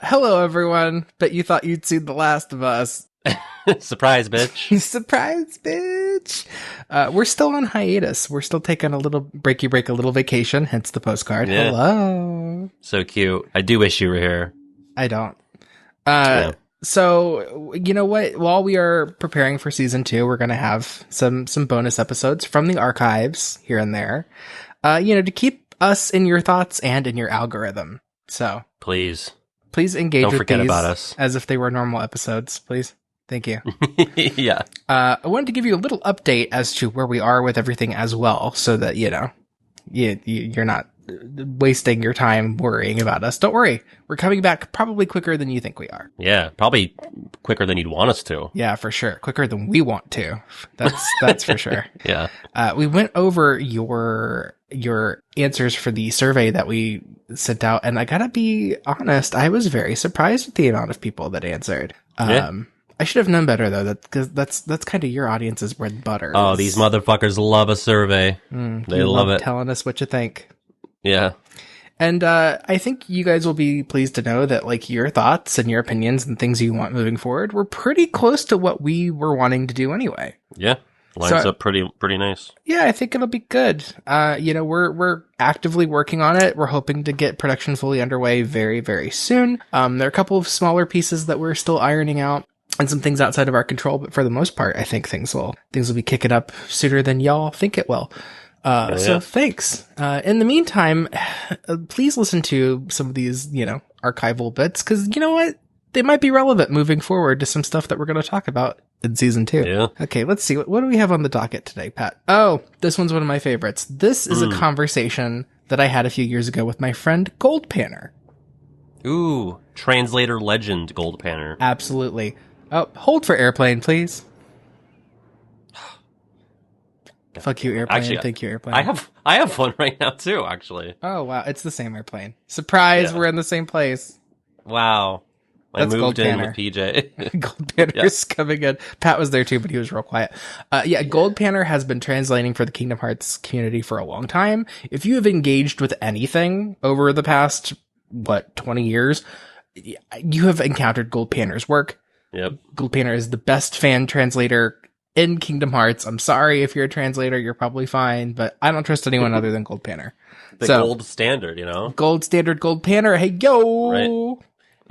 Hello, everyone. Bet you thought you'd seen The Last of Us. Surprise, bitch. Surprise, bitch. We're still on hiatus. We're still taking a little breaky break, a little vacation, hence the postcard. Yeah. Hello. So cute. I do wish you were here. I don't. Yeah. So, you know what? While we are preparing for season 2, we're going to have some bonus episodes from the archives here and there, to keep us in your thoughts and in your algorithm. So Please engage don't with forget these about us. as if they were normal episodes, please. Thank you. Yeah. I wanted to give you a little update as to where we are with everything as well, so that, you're not wasting your time worrying about us. Don't worry. We're coming back probably quicker than you think we are. Yeah. Probably quicker than you'd want us to. Yeah, for sure. Quicker than we want to. That's for sure. Yeah. We went over your answers for the survey that we sent out, and I gotta be honest, I was very surprised at the amount of people that answered. Yeah. I should have known better though, because that's kind of your audience's bread and butter. Oh, these motherfuckers love a survey. They You love it. telling us what you think. Yeah. And I think you guys will be pleased to know that, like, your thoughts and your opinions and things you want moving forward were pretty close to what we were wanting to do anyway. Yeah. Lines up pretty nice. Yeah, I think it'll be good. We're actively working on it. We're hoping to get production fully underway very, very soon. There are a couple of smaller pieces that we're still ironing out, and some things outside of our control, but for the most part, I think things will be kicking up sooner than y'all think it will. So thanks. In the meantime, please listen to some of these, archival bits, because you know what? They might be relevant moving forward to some stuff that we're going to talk about in season 2. Yeah. Okay, let's see. What do we have on the docket today, Pat? Oh, this one's one of my favorites. This is a conversation that I had a few years ago with my friend GoldPanner. Ooh. Translator legend, GoldPanner. Absolutely. Oh, hold for airplane, please. Fuck you, airplane. Actually, thank you, airplane. I have one right now too, actually. Oh, wow. It's the same airplane. Surprise, Yeah. we're in the same place. Wow. That's I moved in GoldPanner. with PJ. GoldPanner's coming in. Pat was there too, but he was real quiet. GoldPanner has been translating for the Kingdom Hearts community for a long time. If you have engaged with anything over the past, 20 years, you have encountered GoldPanner's work. Yep. GoldPanner is the best fan translator in Kingdom Hearts. I'm sorry if you're a translator, you're probably fine, but I don't trust anyone other than GoldPanner. The gold standard, Gold standard GoldPanner. Hey, yo! Right.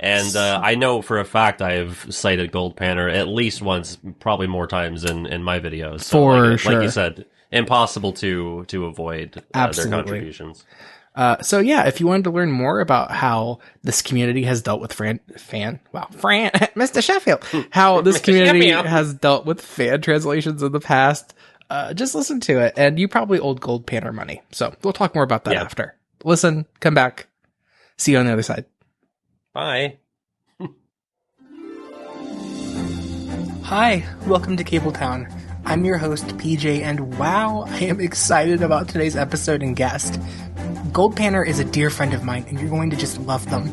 And I know for a fact I have cited GoldPanner at least once, probably more times in my videos. So For sure. Like you said, impossible to avoid their contributions. If you wanted to learn more about how this community has dealt with Mr. Sheffield, how this community has dealt with fan translations in the past, just listen to it, and you probably owe GoldPanner money. So we'll talk more about that after. Listen, come back. See you on the other side. Bye. Hi, welcome to Cabletown. I'm your host, PJ, and wow, I am excited about today's episode and guest. GoldPanner is a dear friend of mine, and you're going to just love them.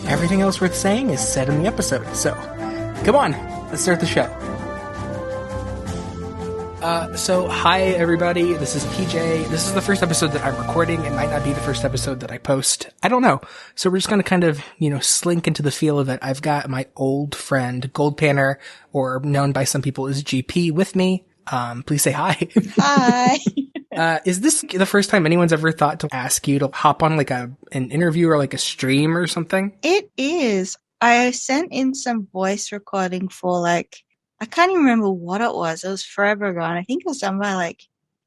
Everything else worth saying is said in the episode, so come on, let's start the show. Hi everybody, this is PJ. This is the first episode that I'm recording. It might not be the first episode that I post. I don't know. So we're just gonna kind of, slink into the feel of it. I've got my old friend, GoldPanner, or known by some people as GP, with me. Please say hi. Hi. Is this the first time anyone's ever thought to ask you to hop on like an interview or like a stream or something? It is. I sent in some voice recording for I can't even remember what it was. It was forever ago, and I think it was somebody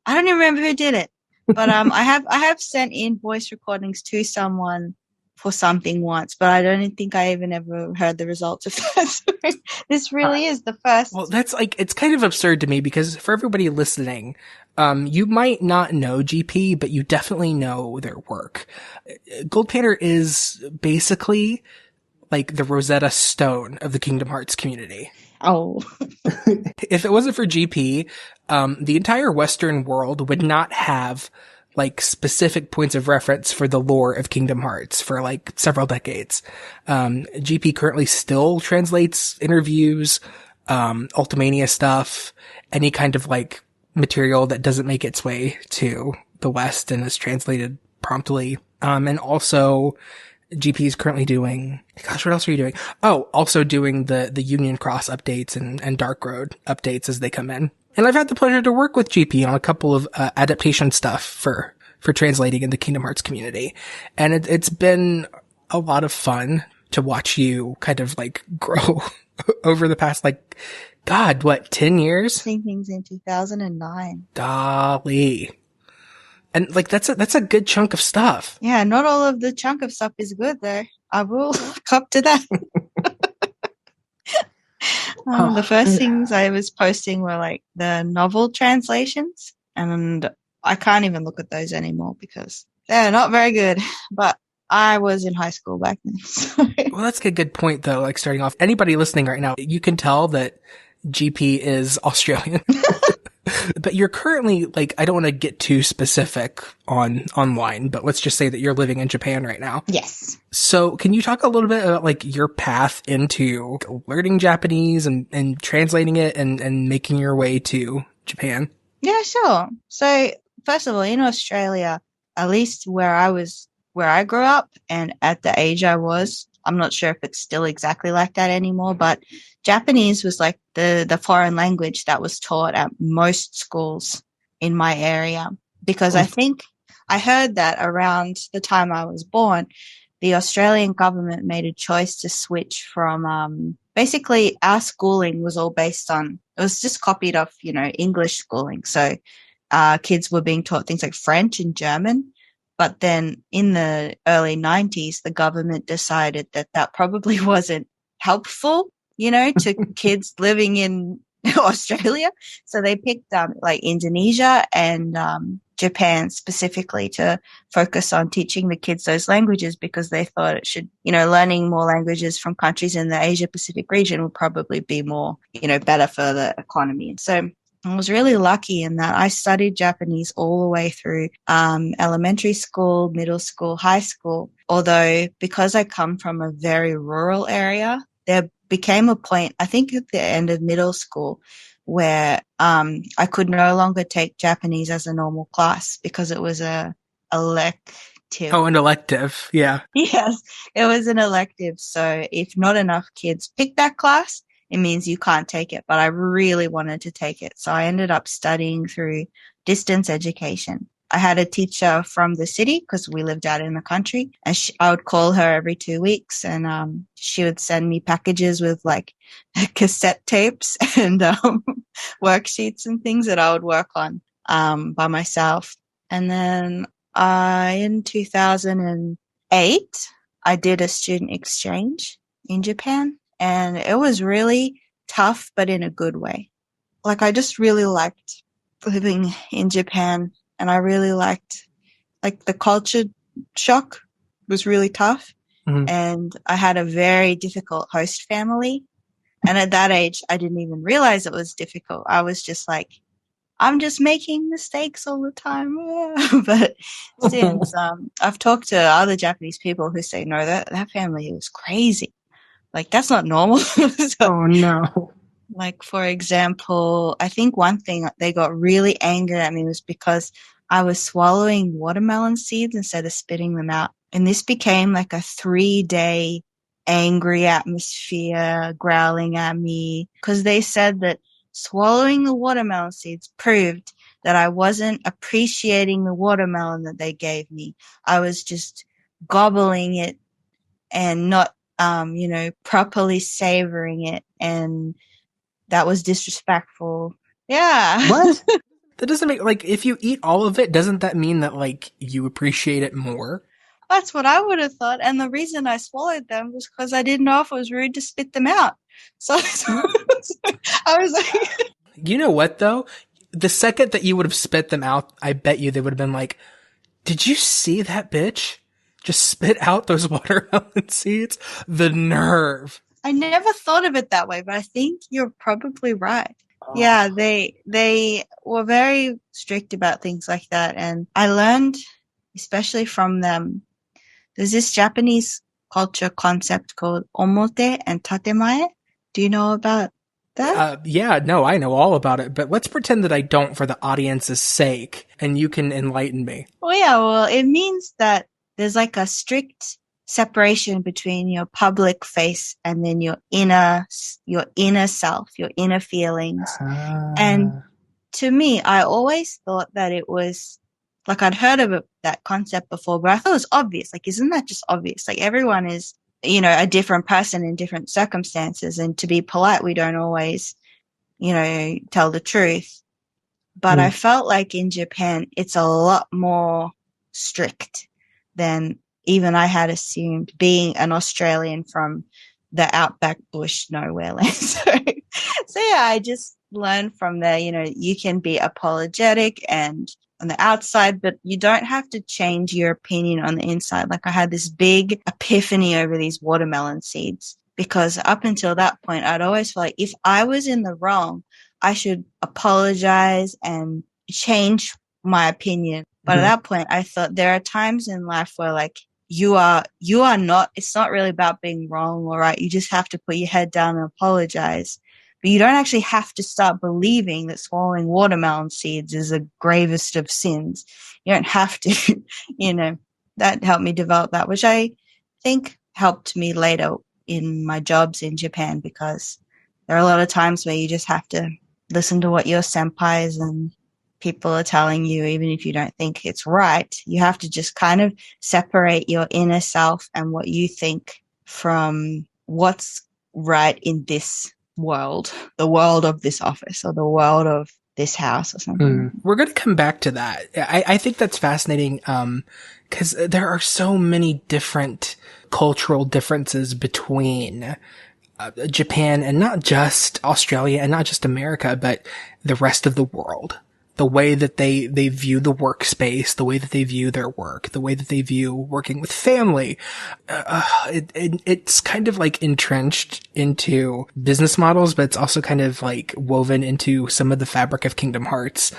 I don't even remember who did it. But I have sent in voice recordings to someone for something once, but I don't think I even ever heard the results of that. So this really is the first. Well, that's it's kind of absurd to me, because for everybody listening, you might not know GP, but you definitely know their work. GoldPanner is basically like the Rosetta Stone of the Kingdom Hearts community. Oh. If it wasn't for GP, the entire Western world would not have specific points of reference for the lore of Kingdom Hearts for several decades. GP currently still translates interviews, Ultimania stuff, any kind of material that doesn't make its way to the West and is translated promptly. And also GP is currently doing, gosh, what else are you doing? Oh, also doing the Union Cross updates and Dark Road updates as they come in. And I've had the pleasure to work with GP on a couple of adaptation stuff for translating in the Kingdom Hearts community. And it's been a lot of fun to watch you kind of like grow over the past, like, God, what, 10 years? Seen things in 2009. Golly. And like, that's a good chunk of stuff. Yeah, not all of the chunk of stuff is good though. I will cop to that. The first things I was posting were like the novel translations, and I can't even look at those anymore because they're not very good. But I was in high school back then. So. Well, that's a good point though. Like starting off, anybody listening right now, you can tell that GP is Australian. But you're currently, like, I don't want to get too specific online, but let's just say that you're living in Japan right now. Yes. So can you talk a little bit about like your path into learning Japanese and translating it and making your way to Japan? Yeah, sure. So first of all, in Australia, at least where I grew up and at the age I was, I'm not sure if it's still exactly like that anymore, but Japanese was like the foreign language that was taught at most schools in my area. Because I think I heard that around the time I was born, the Australian government made a choice to switch from, basically our schooling was all based on, it was just copied off, English schooling. So, kids were being taught things like French and German. But then in the early 90s, the government decided that probably wasn't helpful, to kids living in Australia. So they picked like Indonesia and Japan specifically to focus on teaching the kids those languages because they thought it should, learning more languages from countries in the Asia Pacific region would probably be more, better for the economy. So I was really lucky in that I studied Japanese all the way through elementary school, middle school, high school. Although because I come from a very rural area, there became a point, I think at the end of middle school, where I could no longer take Japanese as a normal class because it was a elective. Oh, an elective. Yeah. Yes, it was an elective. So if not enough kids picked that class, it means you can't take it. But I really wanted to take it. So I ended up studying through distance education. I had a teacher from the city because we lived out in the country, and I would call her every 2 weeks, and she would send me packages with like cassette tapes and worksheets and things that I would work on by myself. And then in 2008, I did a student exchange in Japan, and it was really tough, but in a good way. Like I just really liked living in Japan. And I really liked, like, the culture shock was really tough. Mm-hmm. And I had a very difficult host family. And at that age, I didn't even realize it was difficult. I was just like, I'm just making mistakes all the time. But since I've talked to other Japanese people who say, no, that family was crazy. Like, that's not normal. So, oh, no. Like, for example, I think one thing they got really angry at me was because I was swallowing watermelon seeds instead of spitting them out. And this became like a 3-day angry atmosphere, growling at me, because they said that swallowing the watermelon seeds proved that I wasn't appreciating the watermelon that they gave me. I was just gobbling it and not, properly savoring it. And that was disrespectful. Yeah. What? That doesn't make, like, if you eat all of it, doesn't that mean that, like, you appreciate it more? That's what I would have thought. And the reason I swallowed them was because I didn't know if it was rude to spit them out. So I was like... You know what, though? The second that you would have spit them out, I bet you they would have been like, did you see that bitch just spit out those watermelon seeds? The nerve. I never thought of it that way, but I think you're probably right. Oh. Yeah, they were very strict about things like that. And I learned, especially from them, there's this Japanese culture concept called omote and tatemae. Do you know about that? Yeah, no, I know all about it, but let's pretend that I don't for the audience's sake, and you can enlighten me. Well, yeah, it means that there's like a strict separation between your public face and then your inner self, your inner feelings. And to me, I always thought that it was like I'd heard of that concept before, but I thought it was obvious. Like, isn't that just obvious? Like, everyone is, a different person in different circumstances. And to be polite, we don't always, tell the truth. But I felt like in Japan, it's a lot more strict than even I had assumed, being an Australian from the outback bush nowhere land. So yeah, I just learned from there, you can be apologetic and on the outside, but you don't have to change your opinion on the inside. Like, I had this big epiphany over these watermelon seeds, because up until that point, I'd always felt like if I was in the wrong, I should apologize and change my opinion. But at that point, I thought there are times in life where, like, you are not, it's not really about being wrong or right. You just have to put your head down and apologize. But you don't actually have to start believing that swallowing watermelon seeds is the gravest of sins. You don't have to, that helped me develop that, which I think helped me later in my jobs in Japan, because there are a lot of times where you just have to listen to what your senpais and people are telling you, even if you don't think it's right. You have to just kind of separate your inner self and what you think from what's right in this world, the world of this office or the world of this house or something. We're going to come back to that. I think that's fascinating, because there are so many different cultural differences between Japan and not just Australia and not just America, but the rest of the world. The way that they view the workspace, the way that they view their work, the way that they view working with family. It's kind of like entrenched into business models, but it's also kind of like woven into some of the fabric of Kingdom Hearts.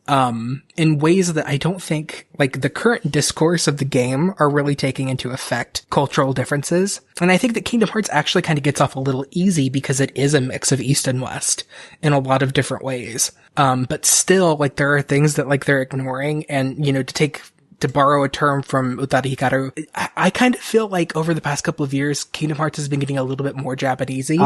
In ways that I don't think, like, the current discourse of the game are really taking into effect cultural differences. And I think that Kingdom Hearts actually kind of gets off a little easy because it is a mix of East and West in a lot of different ways. But still, like, there are things that, like, they're ignoring, and, to borrow a term from Utari Hikaru, I kind of feel like over the past couple of years, Kingdom Hearts has been getting a little bit more Japanesey.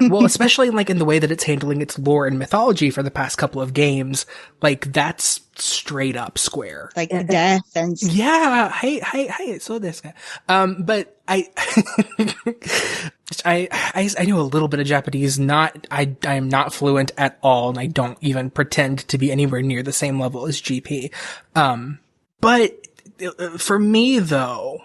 Well, especially like in the way that it's handling its lore and mythology for the past couple of games. Like, that's straight up Square. Like death and yeah, hey, so this guy. But I know a little bit of Japanese. I am not fluent at all, and I don't even pretend to be anywhere near the same level as GP. But for me, though,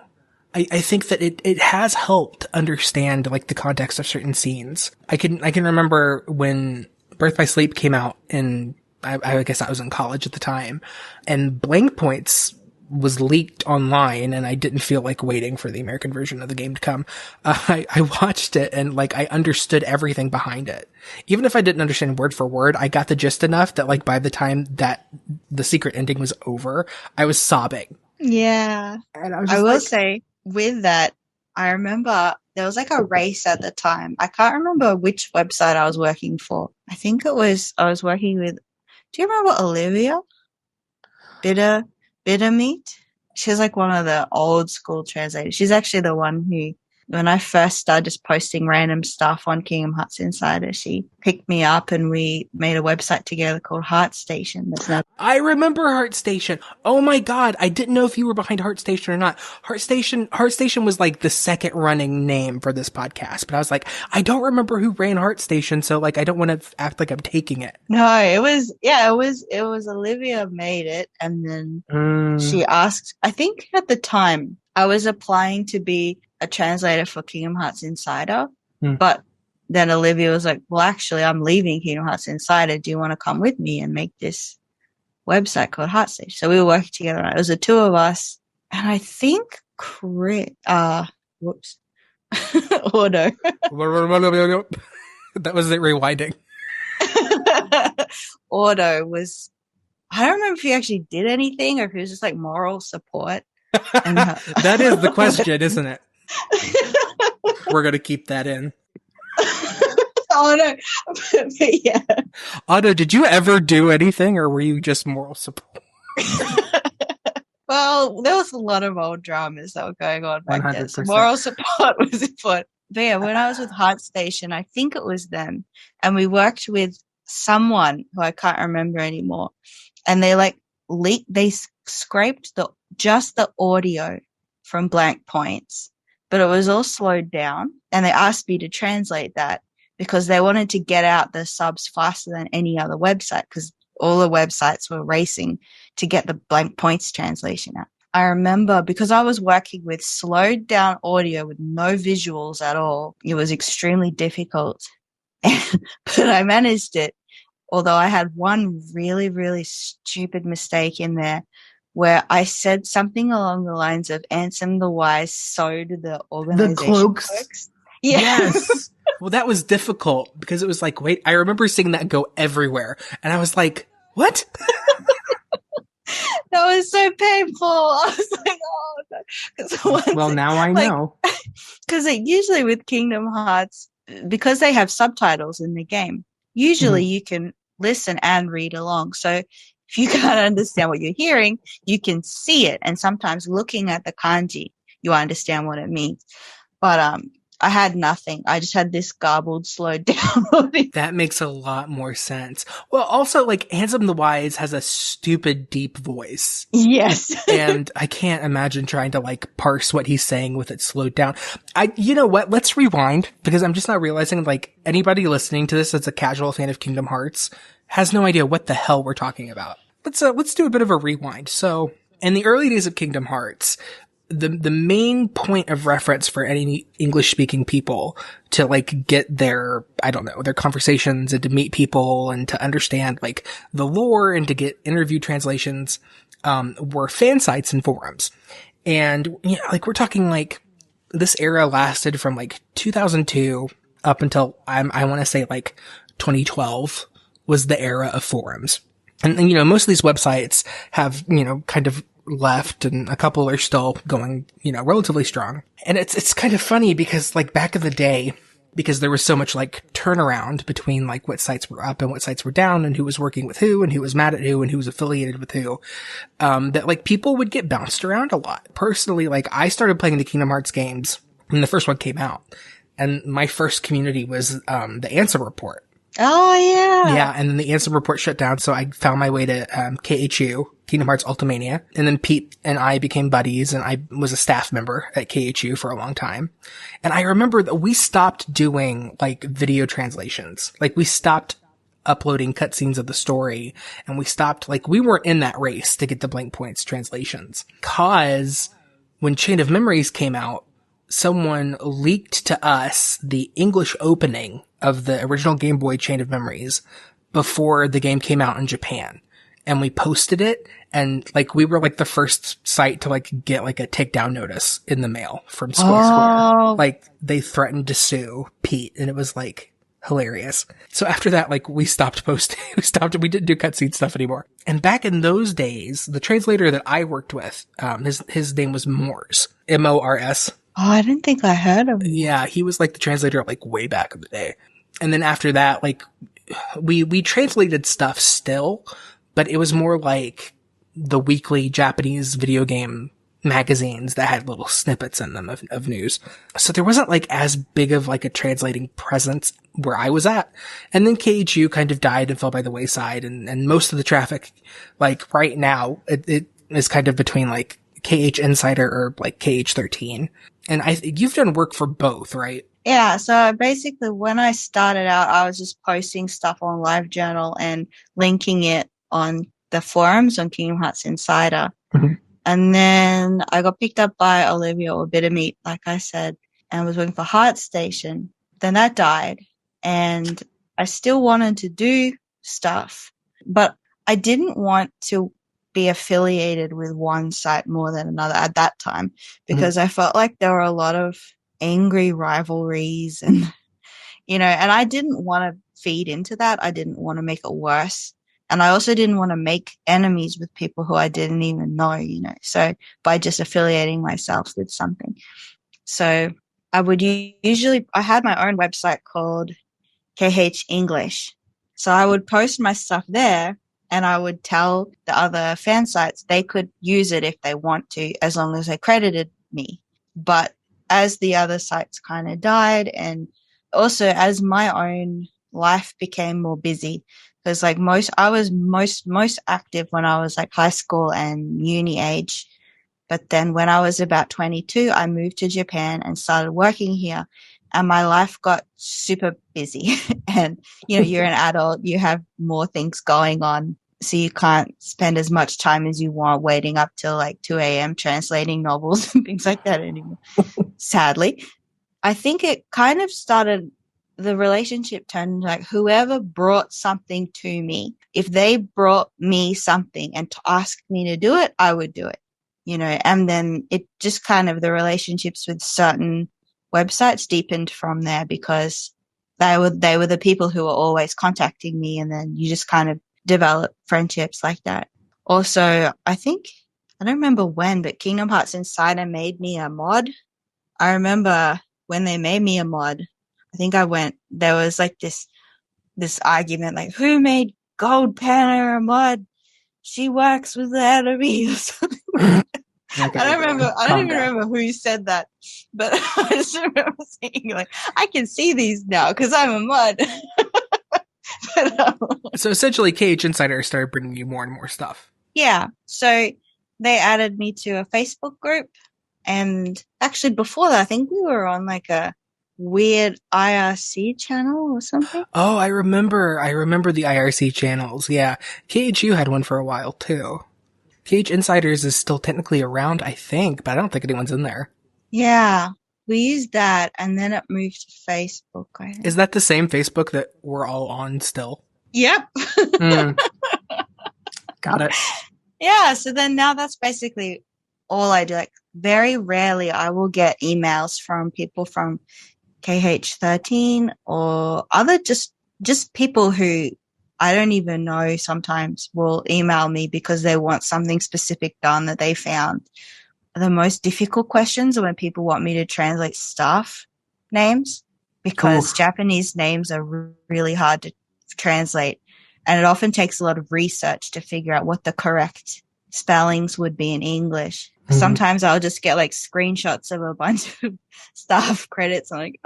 I think that it has helped understand, like, the context of certain scenes. I can remember when Birth by Sleep came out, and I guess I was in college at the time, and Blank Points was leaked online, and I didn't feel like waiting for the American version of the game to come. I watched it, and, like, I understood everything behind it. Even if I didn't understand word for word, I got the gist enough that, like, by the time that the secret ending was over, I was sobbing. Yeah. And I was I will say, with that, I remember there was like a race at the time. I can't remember which website I was working for. I think I was working with, do you remember Olivia? Bitter Meat? She's like one of the old school translators. She's actually the one who, when I first started just posting random stuff on Kingdom Hearts Insider, she picked me up and we made a website together called Heart Station. I remember Heart Station. Oh my god, I didn't know if you were behind Heart Station or not. Heart Station was like the second running name for this podcast, but I was like, I don't remember who ran Heart Station, so, like, I don't want to act like I'm taking it. No, it was Olivia made it, and then she asked, I think at the time I was applying to be a translator for Kingdom Hearts Insider, but then Olivia was like, well, actually, I'm leaving Kingdom Hearts Insider. Do you want to come with me and make this website called Heart Station? So we were working together. It was the two of us, and I think Ordo. That was it rewinding. Ordo was, I don't remember if he actually did anything or if he was just like moral support. That is the question, isn't it? We're going to keep that in. Oh no. But yeah. Otto, did you ever do anything, or were you just moral support? Well, there was a lot of old dramas that were going on back then, so 100%. moral support was important. But yeah, when I was with Heart Station, I think it was them, and we worked with someone who I can't remember anymore, and they like they scraped just the audio from blank points, but it was all slowed down, and they asked me to translate that because they wanted to get out the subs faster than any other website because all the websites were racing to get the blank points translation out. I remember because I was working with slowed down audio with no visuals at all. It was extremely difficult, but I managed it. Although I had one really, really stupid mistake in there where I said something along the lines of Ansem the Wise sewed the organization cloaks. Yeah. Yes. Well, that was difficult because it was like, wait, I remember seeing that go everywhere. And I was like, what? That was so painful. I was like, oh, no. Well, now I know. Because usually with Kingdom Hearts, because they have subtitles in the game, usually you can listen and read along. So if you can't understand what you're hearing, you can see it. And sometimes looking at the kanji, you understand what it means. But I had nothing. I just had this garbled, slowed down. That makes a lot more sense. Well, also, like, Ansem the Wise has a stupid, deep voice. Yes. And I can't imagine trying to, like, parse what he's saying with it slowed down. You know what? Let's rewind, because I'm just not realizing, like, anybody listening to this that's a casual fan of Kingdom Hearts has no idea what the hell we're talking about. Let's do a bit of a rewind. So, in the early days of Kingdom Hearts, the main point of reference for any English speaking people to like get their, I don't know, their conversations and to meet people and to understand like the lore and to get interview translations, were fan sites and forums. And, you know, like we're talking like this era lasted from like 2002 up until I want to say like 2012 was the era of forums. And, you know, most of these websites have, you know, kind of left and a couple are still going, you know, relatively strong. And it's kind of funny because like back in the day, because there was so much like turnaround between like what sites were up and what sites were down and who was working with who and who was mad at who and who was affiliated with who, that like people would get bounced around a lot. Personally, like I started playing the Kingdom Hearts games when the first one came out, and my first community was, the Answer Report. Oh, yeah. Yeah, and then the Ansem Report shut down, so I found my way to KHU, Kingdom Hearts Ultimania, and then Pete and I became buddies, and I was a staff member at KHU for a long time. And I remember that we stopped doing, like, video translations. Like, we stopped uploading cutscenes of the story, and we stopped, like, we weren't in that race to get the blank points translations. 'Cause when Chain of Memories came out, someone leaked to us the English opening of the original Game Boy Chain of Memories before the game came out in Japan. And we posted it, and like we were like the first site to like get like a takedown notice in the mail from Square. Like they threatened to sue Pete, and it was like hilarious. So after that, like we stopped posting, we didn't do cutscene stuff anymore. And back in those days, the translator that I worked with, his name was Mors, Mors. Oh, I didn't think I heard of him. Yeah, he was like the translator like way back in the day. And then after that, like we translated stuff still, but it was more like the weekly Japanese video game magazines that had little snippets in them of news. So there wasn't like as big of like a translating presence where I was at. And then KHU kind of died and fell by the wayside, and most of the traffic, like right now, it is kind of between like KH Insider or like KH13. And you've done work for both, right? Yeah, so basically when I started out, I was just posting stuff on LiveJournal and linking it on the forums on Kingdom Hearts Insider. Mm-hmm. And then I got picked up by Olivia or Bittermeat, like I said, and was working for Heart Station. Then that died, and I still wanted to do stuff, but I didn't want to be affiliated with one site more than another at that time, because I felt like there were a lot of angry rivalries and, you know, and I didn't want to feed into that. I didn't want to make it worse. And I also didn't want to make enemies with people who I didn't even know, you know, so by just affiliating myself with something. So I would I had my own website called KH English. So I would post my stuff there, and I would tell the other fan sites they could use it if they want to, as long as they credited me. But as the other sites kind of died, and also as my own life became more busy, because like I was most active when I was like high school and uni age. But then when I was about 22, I moved to Japan and started working here, and my life got super busy. And, you're an adult, you have more things going on. So you can't spend as much time as you want waiting up till like 2 a.m. translating novels and things like that anymore. Sadly, I think it kind of started, the relationship turned like whoever brought something to me, if they brought me something and to ask me to do it, I would do it, and then it just kind of, the relationships with certain websites deepened from there, because they were the people who were always contacting me, and then you just kind of develop friendships like that. Also, I don't remember when, but Kingdom Hearts Insider made me a mod. I remember when they made me a mod, I think there was like this argument, like, who made GoldPanner a mod? She works with the enemy or something. Okay, I don't even down. remember who said that, but I just remember saying, like, I can see these now because I'm a mod. So essentially, KH Insider started bringing you more and more stuff. Yeah. So they added me to a Facebook group. And actually before that, I think we were on like a weird IRC channel or something. Oh, I remember the IRC channels. Yeah. KHU had one for a while too. KH Insiders is still technically around, I think, but I don't think anyone's in there. Yeah. We used that, and then it moved to Facebook, I think. Is that the same Facebook that we're all on still? Yep. Got it. Yeah, so then now that's basically all I do. Like, very rarely I will get emails from people from KH13 or other just people who I don't even know sometimes will email me because they want something specific done that they found. The most difficult questions are when people want me to translate staff names, because Japanese names are really hard to translate, and it often takes a lot of research to figure out what the correct spellings would be in English. Mm-hmm. Sometimes I'll just get like screenshots of a bunch of staff credits. I'm like,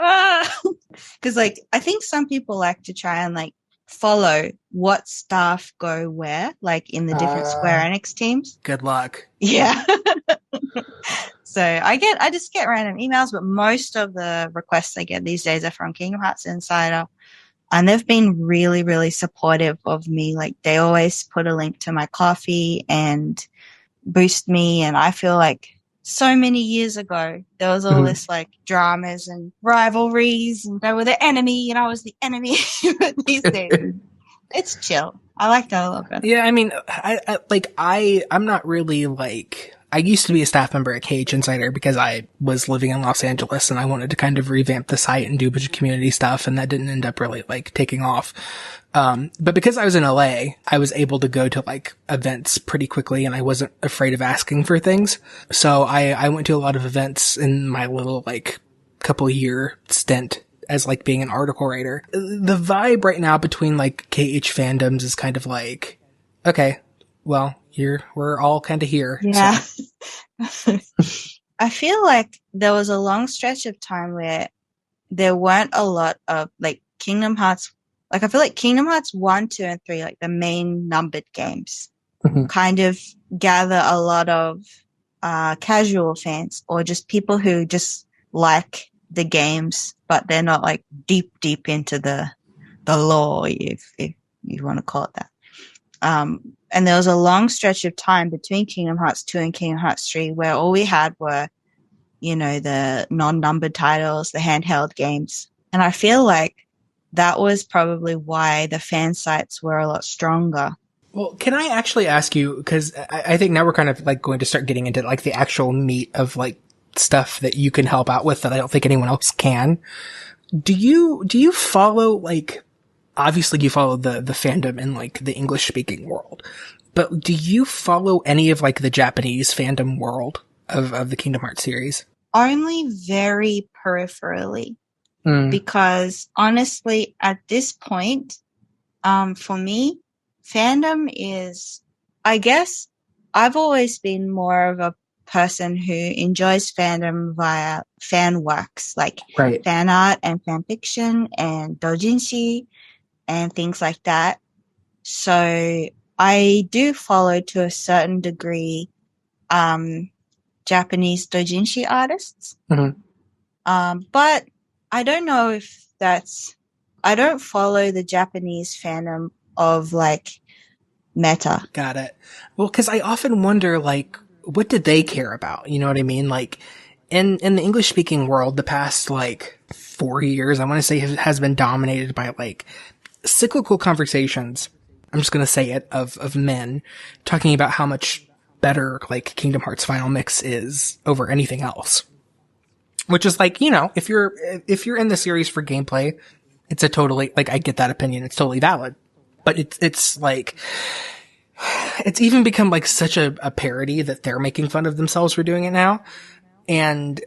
because like I think some people like to try and like follow what staff go where, like in the different Square Enix teams. Good luck. Yeah. So I just get random emails, but most of the requests I get these days are from Kingdom Hearts Insider. And they've been really, really supportive of me. Like, they always put a link to my coffee and boost me. And I feel like so many years ago, there was all this like dramas and rivalries, and they were the enemy and I was the enemy. But these days, it's chill. I like that a lot better. Yeah, I mean, I'm not really like, I used to be a staff member at KH Insider because I was living in Los Angeles and I wanted to kind of revamp the site and do a bunch of community stuff, and that didn't end up really like taking off. But because I was in LA, I was able to go to like events pretty quickly and I wasn't afraid of asking for things. So I went to a lot of events in my little like couple year stint as like being an article writer. The vibe right now between like KH fandoms is kind of like, okay, well, we're all kind of here. Yeah. So. I feel like there was a long stretch of time where there weren't a lot of like Kingdom Hearts. Like, I feel like Kingdom Hearts 1, 2, and 3, like the main numbered games, kind of gather a lot of casual fans or just people who just like the games, but they're not like deep into the lore, if you want to call it that. And there was a long stretch of time between Kingdom Hearts 2 and Kingdom Hearts 3 where all we had were, the non-numbered titles, the handheld games. And I feel like that was probably why the fan sites were a lot stronger. Well, can I actually ask you, because I think now we're kind of like going to start getting into like the actual meat of like stuff that you can help out with that I don't think anyone else can. Do you follow, like, obviously you follow the fandom in like the English speaking world, but do you follow any of like the Japanese fandom world of the Kingdom Hearts series? Only very peripherally. Because honestly, at this point, for me, fandom is, I guess, I've always been more of a person who enjoys fandom via fan works, like Right. fan art and fan fiction and doujinshi and things like that. So I do follow to a certain degree Japanese doujinshi artists. Mhm. But I don't know if I don't follow the Japanese fandom of like meta. Got it. Well, because I often wonder, like, what did they care about? You know what I mean? Like, in the English speaking world, the past like 4 years, I want to say has been dominated by like cyclical conversations. I'm just gonna say it of men talking about how much better like Kingdom Hearts Final Mix is over anything else. Which is like, you know, if you're in the series for gameplay, it's a totally like I get that opinion. It's totally valid. But it's like it's even become like such a parody that they're making fun of themselves for doing it now. And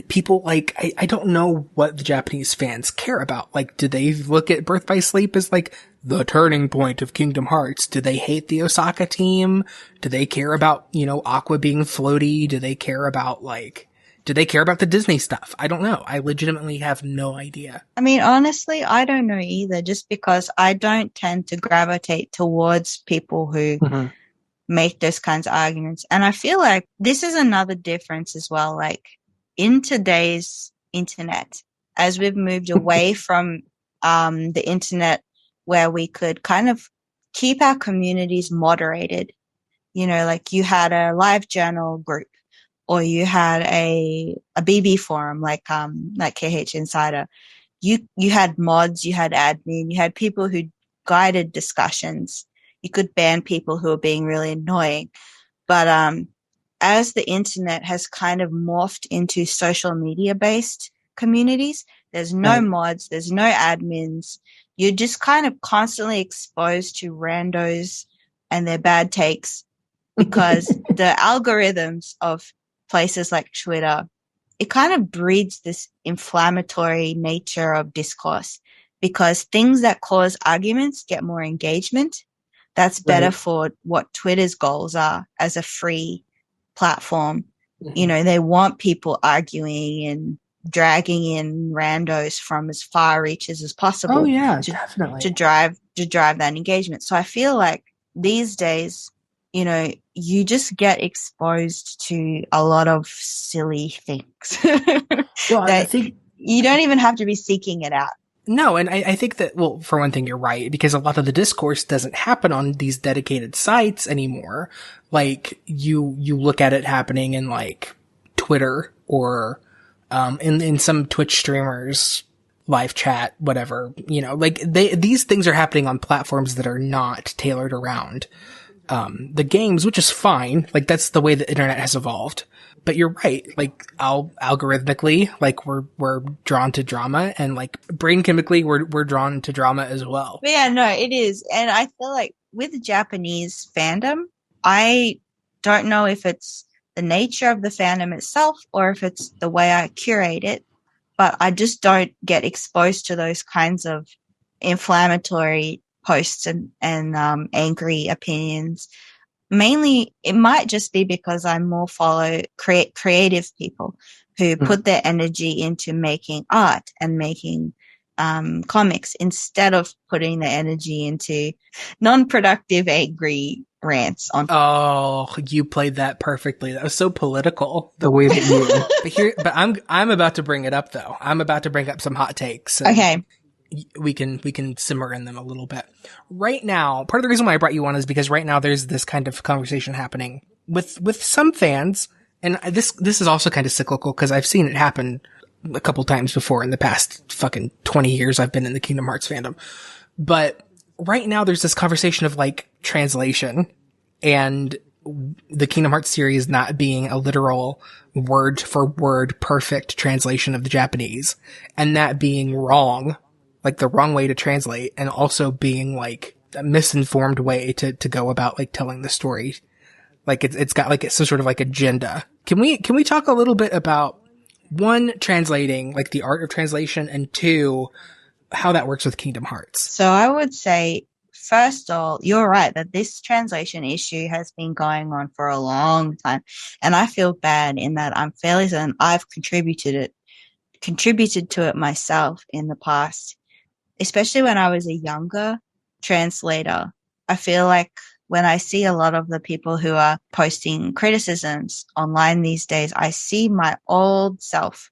people like, I don't know what the Japanese fans care about. Like, do they look at Birth by Sleep as like the turning point of Kingdom Hearts? Do they hate the Osaka team? Do they care about, you know, Aqua being floaty? Do they care about the Disney stuff? I don't know. I legitimately have no idea. I mean, honestly, I don't know either, just because I don't tend to gravitate towards people who make those kinds of arguments. And I feel like this is another difference as well. Like in today's internet, as we've moved away from the internet where we could kind of keep our communities moderated, you know, like you had a live journal group, or you had a BB forum like KH Insider. You had mods, you had admin, you had people who guided discussions. You could ban people who were being really annoying. But as the internet has kind of morphed into social media based communities, there's no mods, there's no admins. You're just kind of constantly exposed to randos and their bad takes, because the algorithms of places like Twitter, it kind of breeds this inflammatory nature of discourse, because things that cause arguments get more engagement. That's better for what Twitter's goals are as a free platform. You know, they want people arguing and dragging in randos from as far reaches as possible. Oh yeah, definitely. To drive that engagement. So I feel like these days, you know, you just get exposed to a lot of silly things. Well, I think you don't even have to be seeking it out. No, and I think that, well, for one thing, you're right, because a lot of the discourse doesn't happen on these dedicated sites anymore. Like, you look at it happening in, like, Twitter or, in some Twitch streamers, live chat, whatever, you know, like, these things are happening on platforms that are not tailored around, the games, which is fine. Like, that's the way the internet has evolved. But you're right. Like, algorithmically, like, we're drawn to drama, and like, brain chemically, we're drawn to drama as well. But yeah, no, it is. And I feel like with Japanese fandom, I don't know if it's the nature of the fandom itself or if it's the way I curate it, but I just don't get exposed to those kinds of inflammatory posts and angry opinions. Mainly, it might just be because I more follow creative people who put their energy into making art and making comics, instead of putting their energy into non-productive, angry rants on. Oh, you played that perfectly. That was so political, the way that you. But I'm about to bring it up though. I'm about to bring up some hot takes. Okay. We can simmer in them a little bit. Right now, part of the reason why I brought you on is because right now there's this kind of conversation happening with some fans, and this is also kind of cyclical because I've seen it happen a couple times before in the past fucking 20 years I've been in the Kingdom Hearts fandom. But right now there's this conversation of like translation and the Kingdom Hearts series not being a literal word for word perfect translation of the Japanese, and that being wrong. Like the wrong way to translate, and also being like a misinformed way to go about like telling the story. Like it's got like some sort of like agenda. Can we talk a little bit about one, translating, like the art of translation, and two, how that works with Kingdom Hearts? So I would say first of all, you're right that this translation issue has been going on for a long time. And I feel bad in that I'm fairly certain I've contributed to it myself in the past, especially when I was a younger translator. I feel like when I see a lot of the people who are posting criticisms online these days, I see my old self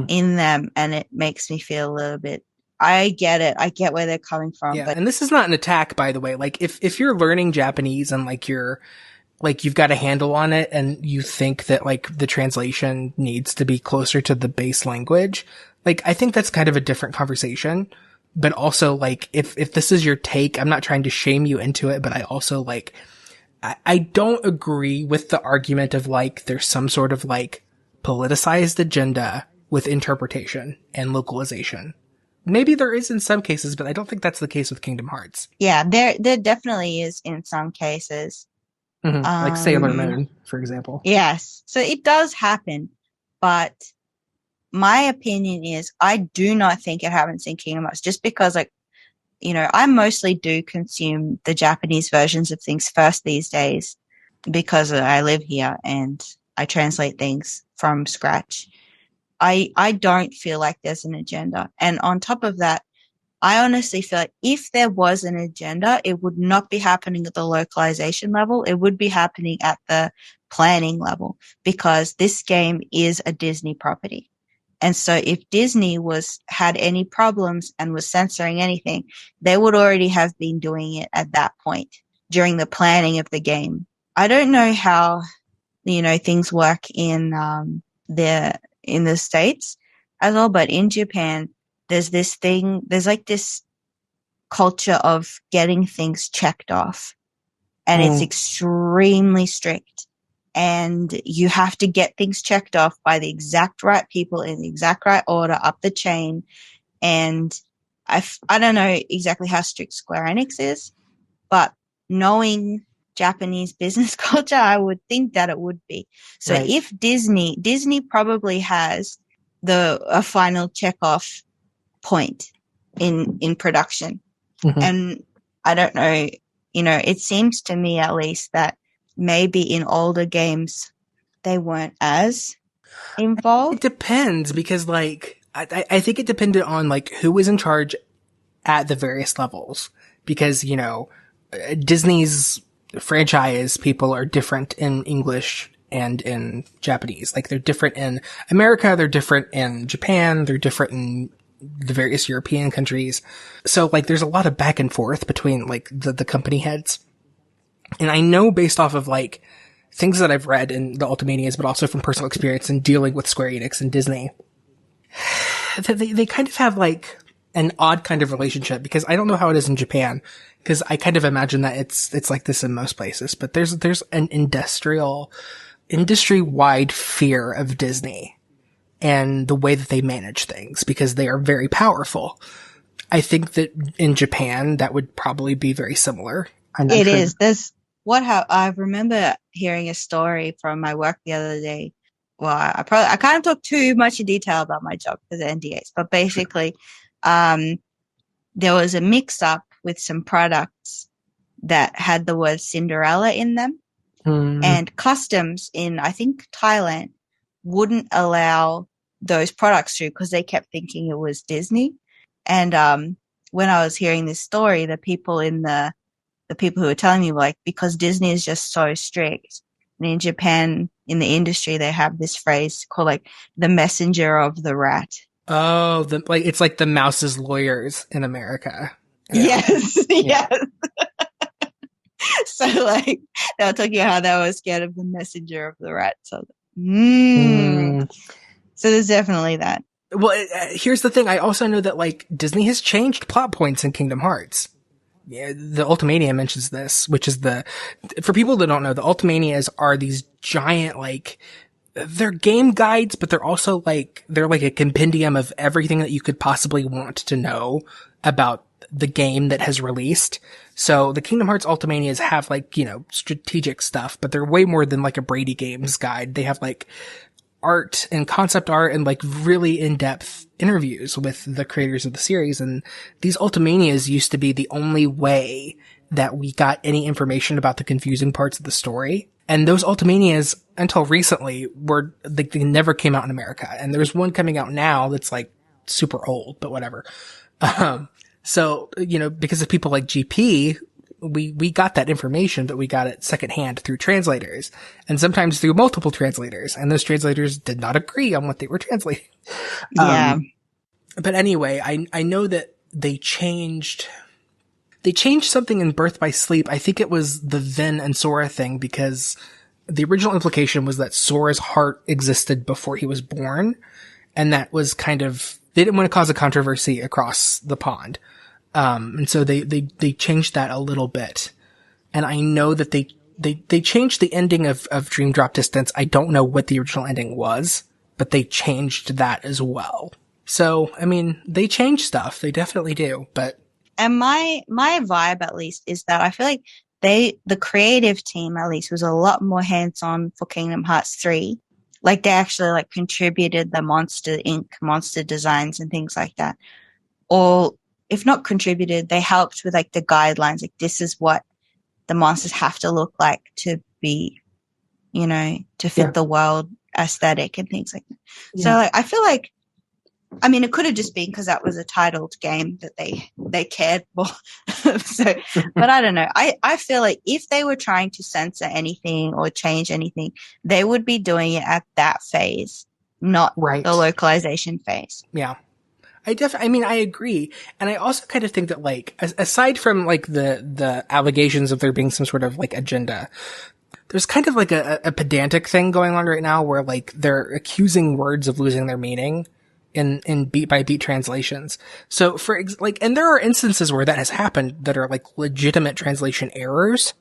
in them, and it makes me feel a little bit. I get it. I get where they're coming from. Yeah, but and this is not an attack, by the way. Like, if you're learning Japanese and like you've got a handle on it and you think that like the translation needs to be closer to the base language, like I think that's kind of a different conversation. But also like if this is your take, I'm not trying to shame you into it, but I also like I don't agree with the argument of like there's some sort of like politicized agenda with interpretation and localization. Maybe there is in some cases, but I don't think that's the case with Kingdom Hearts. yeah, there definitely is in some cases. Like Sailor Moon, for example. Yes. So it does happen, but my opinion is I do not think it happens in Kingdom Hearts just because, like, you know, I mostly do consume the Japanese versions of things first these days because I live here and I translate things from scratch. I don't feel like there's an agenda. And on top of that, I honestly feel like if there was an agenda, it would not be happening at the localization level. It would be happening at the planning level because this game is a Disney property. And so if Disney had any problems and was censoring anything, they would already have been doing it at that point during the planning of the game. I don't know how, you know, things work in the States as well, but in Japan, there's like this culture of getting things checked off, and it's extremely strict. And you have to get things checked off by the exact right people in the exact right order up the chain. And I don't know exactly how strict Square Enix is, but knowing Japanese business culture, I would think that it would be. So Right. if Disney probably has a final checkoff point in production. And I don't know, you know, it seems to me at least that maybe in older games they weren't as involved. It depends because like I think it depended on like who was in charge at the various levels because, you know, Disney's franchise people are different in English and in Japanese. Like they're different in America, they're different in Japan, they're different in the various European countries. So like there's a lot of back and forth between like the company heads. And I know based off of like things that I've read in the Ultimanias, but also from personal experience in dealing with Square Enix and Disney, that they kind of have like an odd kind of relationship because I don't know how it is in Japan because I kind of imagine that it's like this in most places, but there's an industry-wide fear of Disney and the way that they manage things because they are very powerful. I think that in Japan, that would probably be very similar. It is. I remember hearing a story from my work the other day. Well, I can't talk too much in detail about my job because of NDAs, but basically, there was a mix-up with some products that had the word Cinderella in them, and customs in, I think, Thailand wouldn't allow those products through because they kept thinking it was Disney. And when I was hearing this story, the people who were telling me were like, because Disney is just so strict. And in Japan, in the industry, they have this phrase called like the messenger of the rat. Oh, it's like the mouse's lawyers in America. Yeah. Yes. So like they were talking about how they were scared of the messenger of the rat. So, So there's definitely that. Well, here's the thing. I also know that like Disney has changed plot points in Kingdom Hearts. Yeah, the Ultimania mentions this, which is for people that don't know, the Ultimanias are these giant, like, they're game guides, but they're also like, they're like a compendium of everything that you could possibly want to know about the game that has released. So the Kingdom Hearts Ultimanias have like, you know, strategic stuff, but they're way more than like a Brady Games guide. They have like art and concept art and like really in-depth interviews with the creators of the series. And these Ultimanias used to be the only way that we got any information about the confusing parts of the story. And those Ultimanias, until recently, they never came out in America. And there's one coming out now that's like super old, but whatever. So, because of people like GP, we got that information, but we got it secondhand through translators and sometimes through multiple translators. And those translators did not agree on what they were translating. Yeah. But anyway, I know that they changed something in Birth by Sleep. I think it was the Vin and Sora thing, because the original implication was that Sora's heart existed before he was born. And that was kind of, they didn't want to cause a controversy across the pond. And so they changed that a little bit. And I know that they changed the ending of Dream Drop Distance. I don't know what the original ending was, but they changed that as well. So, I mean, they change stuff. They definitely do, but. And my vibe, at least, is that I feel like the creative team, at least, was a lot more hands-on for Kingdom Hearts 3. Like, they actually, like, contributed the monster ink, monster designs and things like that. Or, if not contributed, they helped with, like, the guidelines. Like, this is what the monsters have to look like to be, to fit the world aesthetic and things like that. Yeah. So, like, I feel like, I mean, it could have just been because that was a titled game that they cared for. But I don't know. I feel like if they were trying to censor anything or change anything, they would be doing it at that phase, not the localization phase. Yeah. I agree. And I also kind of think that, like, aside from, like, the allegations of there being some sort of, like, agenda, there's kind of, like, a pedantic thing going on right now where, like, they're accusing words of losing their meaning in beat by beat translations. So and there are instances where that has happened that are like legitimate translation errors.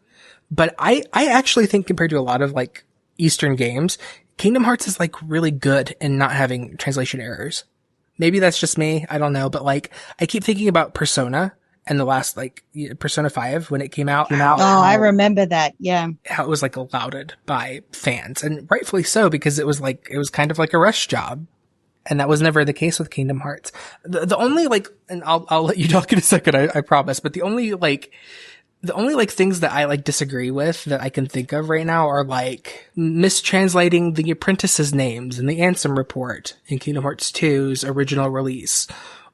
But I actually think compared to a lot of like Eastern games, Kingdom Hearts is like really good in not having translation errors. Maybe that's just me. I don't know. But like, I keep thinking about Persona and the last like Persona 5 when it came out. I remember that. Yeah. How it was like lauded by fans, and rightfully so, because it was kind of like a rush job. And that was never the case with Kingdom Hearts. The only like, and I'll let you talk in a second, I promise, but the only things that I like disagree with that I can think of right now are like mistranslating the apprentices' names in the Ansem report in Kingdom Hearts 2's original release.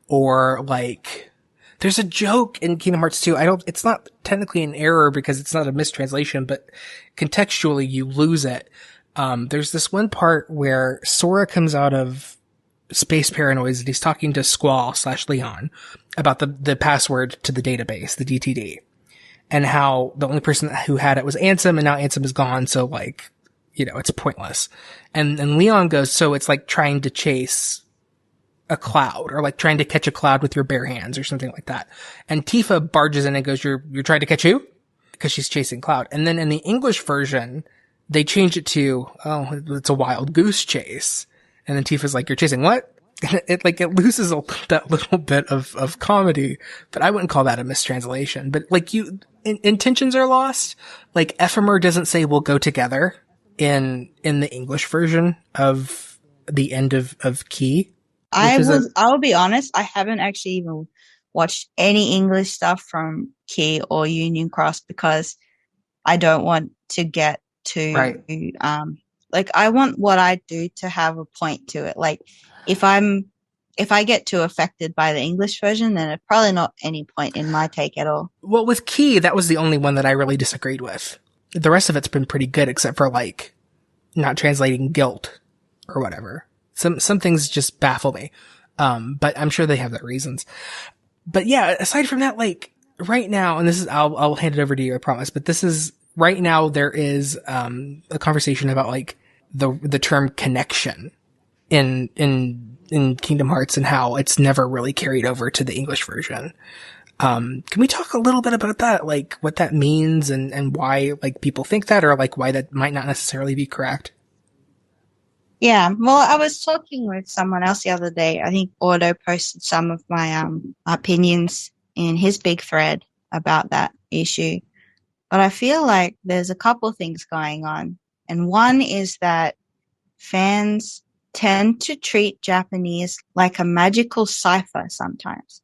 Or like, there's a joke in Kingdom Hearts 2. It's not technically an error because it's not a mistranslation, but contextually you lose it. There's this one part where Sora comes out of Space Paranoids and he's talking to Squall/Leon about the password to the database, the DTD, and how the only person who had it was Ansem, and now Ansem is gone, so like, it's pointless. And Leon goes, so it's like trying to chase a cloud, or like trying to catch a cloud with your bare hands, or something like that. And Tifa barges in and goes, you're trying to catch who? Because she's chasing Cloud. And then in the English version, they change it to, it's a wild goose chase. And then Tifa's like, you're chasing what? And it loses that little bit of comedy, but I wouldn't call that a mistranslation. But like intentions are lost. Like Ephemer doesn't say we'll go together in the English version of the end of Key. I'll be honest, I haven't actually even watched any English stuff from Key or Union Cross because I don't want to get to, like, I want what I do to have a point to it. Like, if I get too affected by the English version, then it's probably not any point in my take at all. Well, with Key, that was the only one that I really disagreed with. The rest of it's been pretty good, except for, like, not translating guilt or whatever. Some things just baffle me. But I'm sure they have their reasons. But yeah, aside from that, like, right now, and this is, I'll hand it over to you, I promise, but this is, right now there is, a conversation about, like, the term connection in Kingdom Hearts and how it's never really carried over to the English version. Can we talk a little bit about that? Like, what that means and why, like, people think that, or, like, why that might not necessarily be correct? Yeah, well, I was talking with someone else the other day. I think Auto posted some of my opinions in his big thread about that issue. But I feel like there's a couple things going on. And one is that fans tend to treat Japanese like a magical cipher sometimes,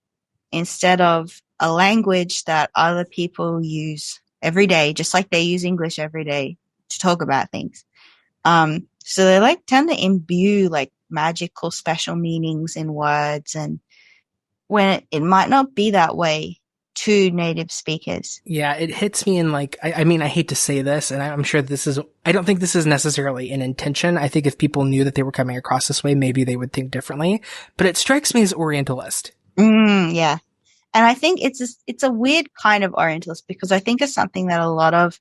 instead of a language that other people use every day, just like they use English every day to talk about things. So they like tend to imbue like magical special meanings in words, and when it might not be that way to native speakers. Yeah, it hits me in like, I mean, I hate to say this, and I'm sure I don't think this is necessarily an intention. I think if people knew that they were coming across this way, maybe they would think differently, but it strikes me as Orientalist. Yeah. And I think it's a weird kind of Orientalist, because I think it's something that a lot of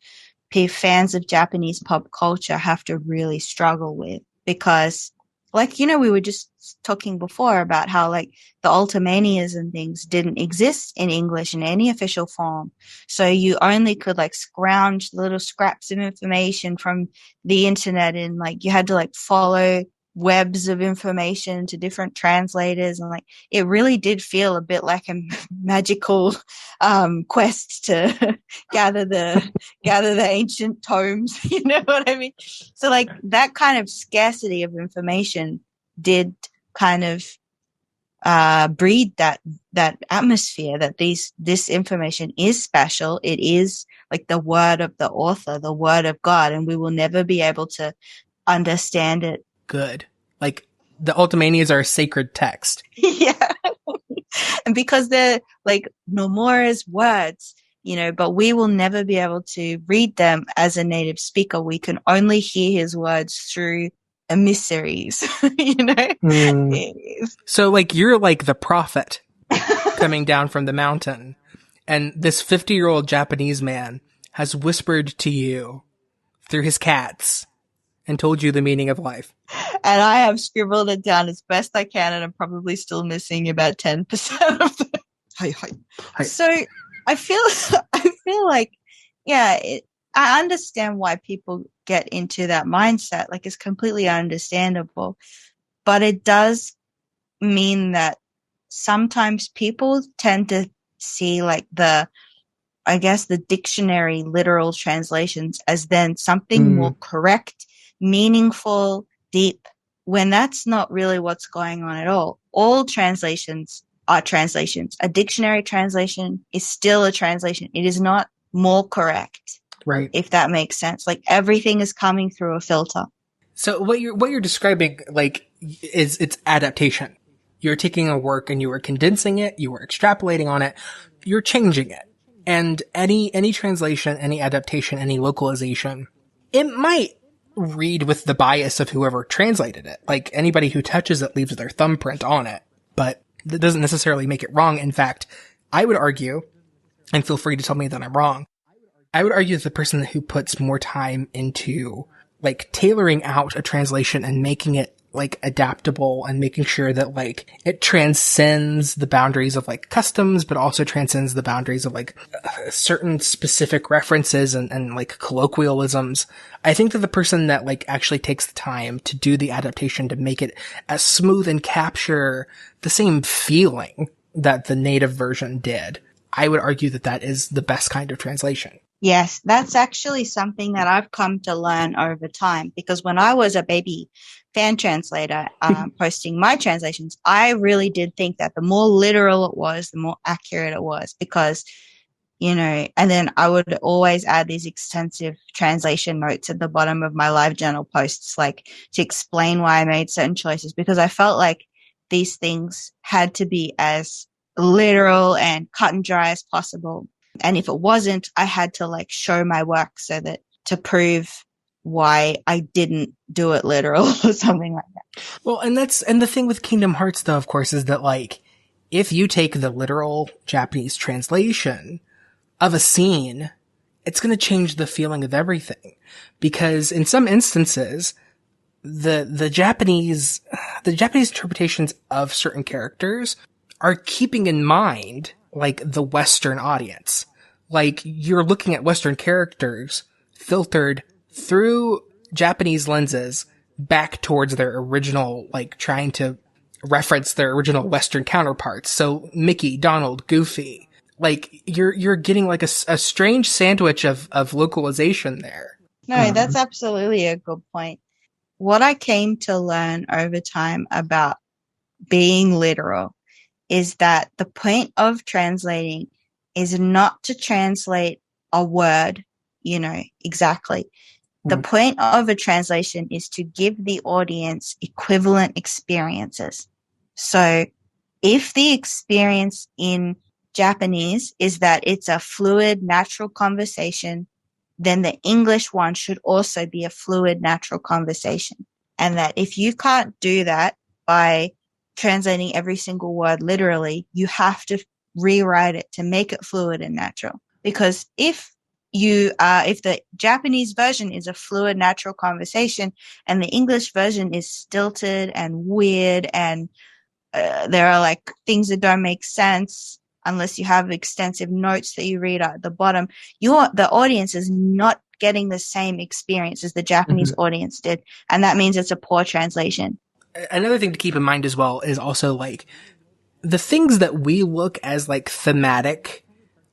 fans of Japanese pop culture have to really struggle with, because like, we were just talking before about how like the Ultimanias and things didn't exist in English in any official form. So you only could like scrounge little scraps of information from the internet, and like you had to like follow webs of information to different translators, and like it really did feel a bit like a magical quest to gather the ancient tomes. You know what I mean? So like that kind of scarcity of information did kind of breed that atmosphere that this information is special. It is like the word of the author, the word of God, and we will never be able to understand it. Good. Like, the Ultimanias are a sacred text. Yeah. And because they're like Nomura's words, but we will never be able to read them as a native speaker. We can only hear his words through emissaries, So, like, you're like the prophet coming down from the mountain, and this 50-year-old Japanese man has whispered to you through his cats and told you the meaning of life. And I have scribbled it down as best I can, and I'm probably still missing about 10% of it. Hi. So I feel like, yeah, I understand why people get into that mindset. Like, it's completely understandable, but it does mean that sometimes people tend to see like the dictionary literal translations as then something more correct, meaningful, deep, when that's not really what's going on at all. All translations are translations. A dictionary translation is still a translation. It is not more correct. Right. If that makes sense. Like, everything is coming through a filter. So what you're describing, like, is it's adaptation. You're taking a work and you are condensing it, you are extrapolating on it, you're changing it. And any translation, any adaptation, any localization, it might read with the bias of whoever translated it. Like, anybody who touches it leaves their thumbprint on it, but that doesn't necessarily make it wrong. In fact, I would argue, and feel free to tell me that I'm wrong, I would argue that the person who puts more time into like tailoring out a translation and making it like adaptable and making sure that like it transcends the boundaries of like customs, but also transcends the boundaries of like certain specific references and like colloquialisms. I think that the person that like actually takes the time to do the adaptation to make it as smooth and capture the same feeling that the native version did, I would argue that that is the best kind of translation. Yes, that's actually something that I've come to learn over time, because when I was a baby fan translator, posting my translations, I really did think that the more literal it was, the more accurate it was, because, and then I would always add these extensive translation notes at the bottom of my live journal posts, like to explain why I made certain choices, because I felt like these things had to be as literal and cut and dry as possible. And if it wasn't, I had to like show my work so that to prove why I didn't do it literal or something like that. Well, and the thing with Kingdom Hearts though, of course, is that like, if you take the literal Japanese translation of a scene, it's going to change the feeling of everything. Because in some instances, the Japanese interpretations of certain characters are keeping in mind like the Western audience. Like, you're looking at Western characters filtered through Japanese lenses back towards their original, like trying to reference their original Western counterparts. So Mickey, Donald, Goofy, like you're getting like a strange sandwich of localization there. No, that's absolutely a good point. what I came to learn over time about being literal is that the point of translating is not to translate a word, exactly. The point of a translation is to give the audience equivalent experiences. So if the experience in Japanese is that it's a fluid, natural conversation, then the English one should also be a fluid, natural conversation. And that if you can't do that by translating every single word literally, you have to rewrite it to make it fluid and natural. Because if the Japanese version is a fluid, natural conversation and the English version is stilted and weird and there are like things that don't make sense unless you have extensive notes that you read at the bottom, the audience is not getting the same experience as the Japanese audience did. And that means it's a poor translation. Another thing to keep in mind as well is also like the things that we look as like thematic,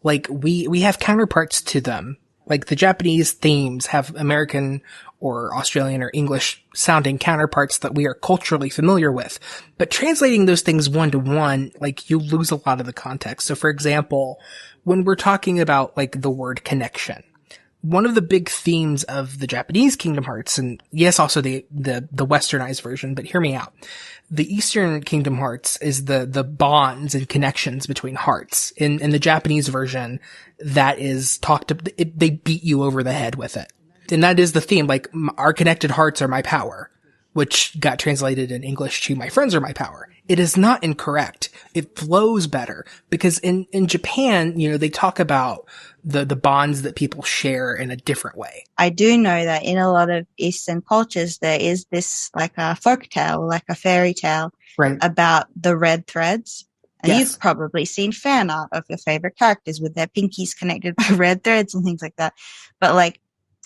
like we have counterparts to them. Like the Japanese themes have American or Australian or English sounding counterparts that we are culturally familiar with. But translating those things one to one, like you lose a lot of the context. So for example, when we're talking about like the word connection, one of the big themes of the Japanese Kingdom Hearts, and yes, also the westernized version, but hear me out. The Eastern Kingdom Hearts is the bonds and connections between hearts. In the Japanese version, that is they beat you over the head with it. And that is the theme, like, our connected hearts are my power, which got translated in English to my friends are my power. It is not incorrect. It flows better because in Japan, they talk about the bonds that people share in a different way. I do know that in a lot of Eastern cultures, there is this like a folk tale, like a fairy tale about the red threads. And you've probably seen fan art of your favorite characters with their pinkies connected by red threads and things like that. But like,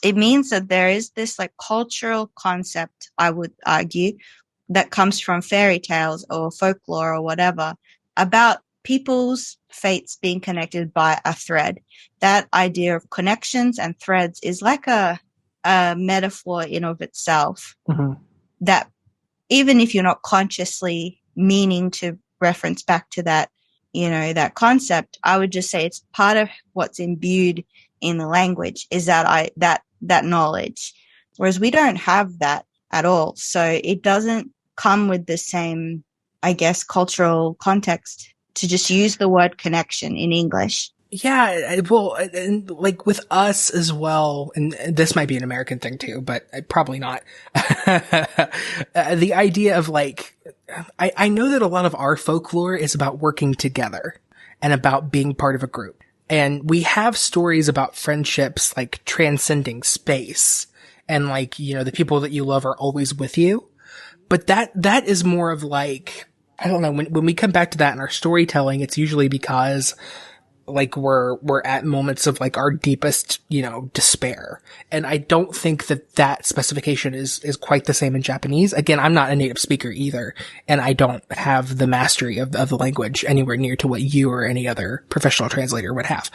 it means that there is this like cultural concept, I would argue, that comes from fairy tales or folklore or whatever about people's fates being connected by a thread. That idea of connections and threads is like a metaphor in of itself that even if you're not consciously meaning to reference back to that, that concept, I would just say it's part of what's imbued in the language is that knowledge. Whereas we don't have that at all. So it doesn't come with the same, I guess, cultural context to just use the word connection in English. Yeah, well, and like with us as well, and this might be an American thing too, but probably not. The idea of like, I know that a lot of our folklore is about working together and about being part of a group. And we have stories about friendships like transcending space and like, the people that you love are always with you. But that is more of like, I don't know, when we come back to that in our storytelling, it's usually because like we're at moments of like our deepest, despair. And I don't think that specification is quite the same in Japanese. Again, I'm not a native speaker either, and I don't have the mastery of the language anywhere near to what you or any other professional translator would have.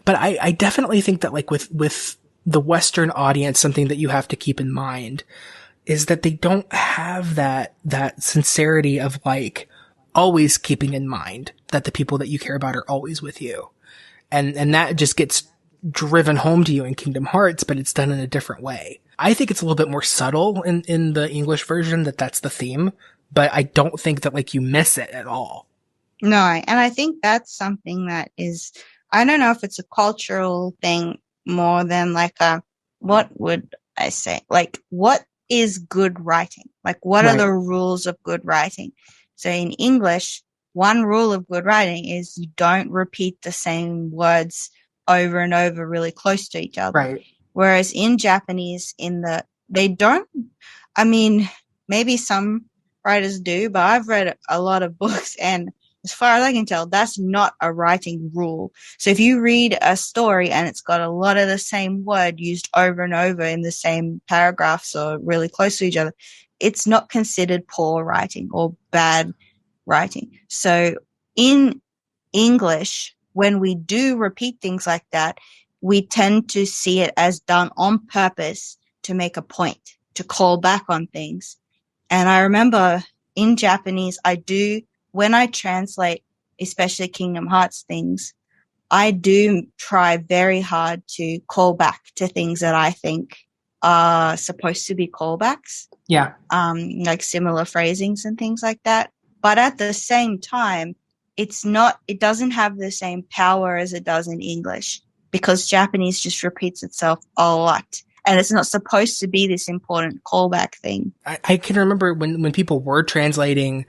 But I definitely think that like with the Western audience, something that you have to keep in mind is that they don't have that sincerity of like always keeping in mind that the people that you care about are always with you. And that just gets driven home to you in Kingdom Hearts, but it's done in a different way. I think it's a little bit more subtle in the English version that's the theme, but I don't think that like you miss it at all. No, and I think that's something that is, I don't know if it's a cultural thing more than like what would I say? Like, what is good writing? Like, what are the rules of good writing? So in English, one rule of good writing is you don't repeat the same words over and over really close to each other. Right. Whereas in Japanese, they don't, I mean, maybe some writers do, but I've read a lot of books and as far as I can tell, that's not a writing rule. So if you read a story and it's got a lot of the same word used over and over in the same paragraphs or really close to each other, it's not considered poor writing or bad writing. So in English, when we do repeat things like that, we tend to see it as done on purpose to make a point. to call back on things. And I remember in Japanese, when I translate, especially Kingdom Hearts things, I do try very hard to call back to things that I think are supposed to be callbacks. Yeah. Like similar phrasings and things like that. But at the same time, it doesn't have the same power as it does in English, because Japanese just repeats itself a lot. And it's not supposed to be this important callback thing. I can remember when people were translating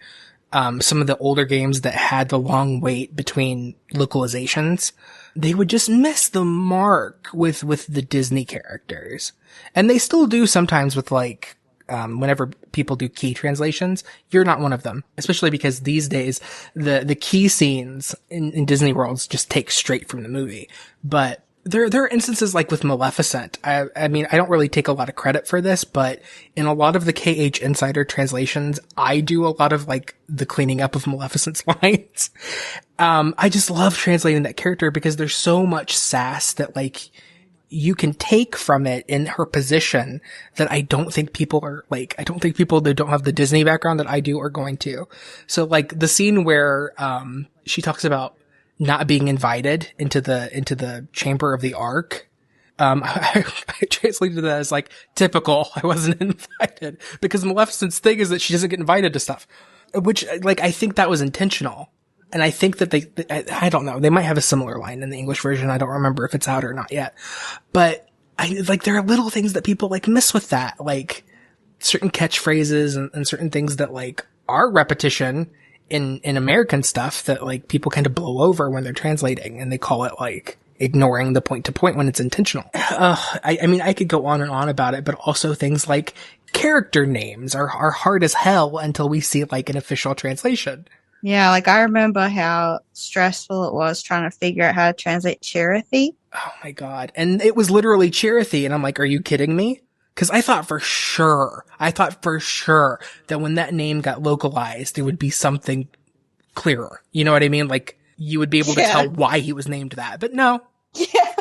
some of the older games that had the long wait between localizations, they would just miss the mark with the Disney characters. And they still do sometimes with like, whenever people do key translations. You're not one of them, especially because these days the key scenes in Disney worlds just take straight from the movie. But there are instances like with Maleficent. I mean, I don't really take a lot of credit for this, but in a lot of the KH Insider translations, I do a lot of like the cleaning up of Maleficent's lines. I just love translating that character because there's so much sass that like you can take from it in her position that I don't think people that don't have the Disney background that I do are going to. So like the scene where, she talks about not being invited into the chamber of the Ark. I translated that as like typical. I wasn't invited, because Maleficent's thing is that she doesn't get invited to stuff, which like, I think that was intentional. And I think that I don't know, they might have a similar line in the English version. I don't remember if it's out or not yet, but there are little things that people like miss with that, like certain catchphrases and certain things that like are repetition in American stuff that like people kind of blow over when they're translating, and they call it like ignoring the point to point when it's intentional. I mean, I could go on and on about it, but also things like character names are hard as hell until we see like an official translation. Yeah, like I remember how stressful it was trying to figure out how to translate Cherokee. Oh my God. And it was literally Cherokee. And I'm like, are you kidding me? Cause I thought for sure that when that name got localized, there would be something clearer. You know what I mean? Like you would be able to tell why he was named that, but no. Yeah.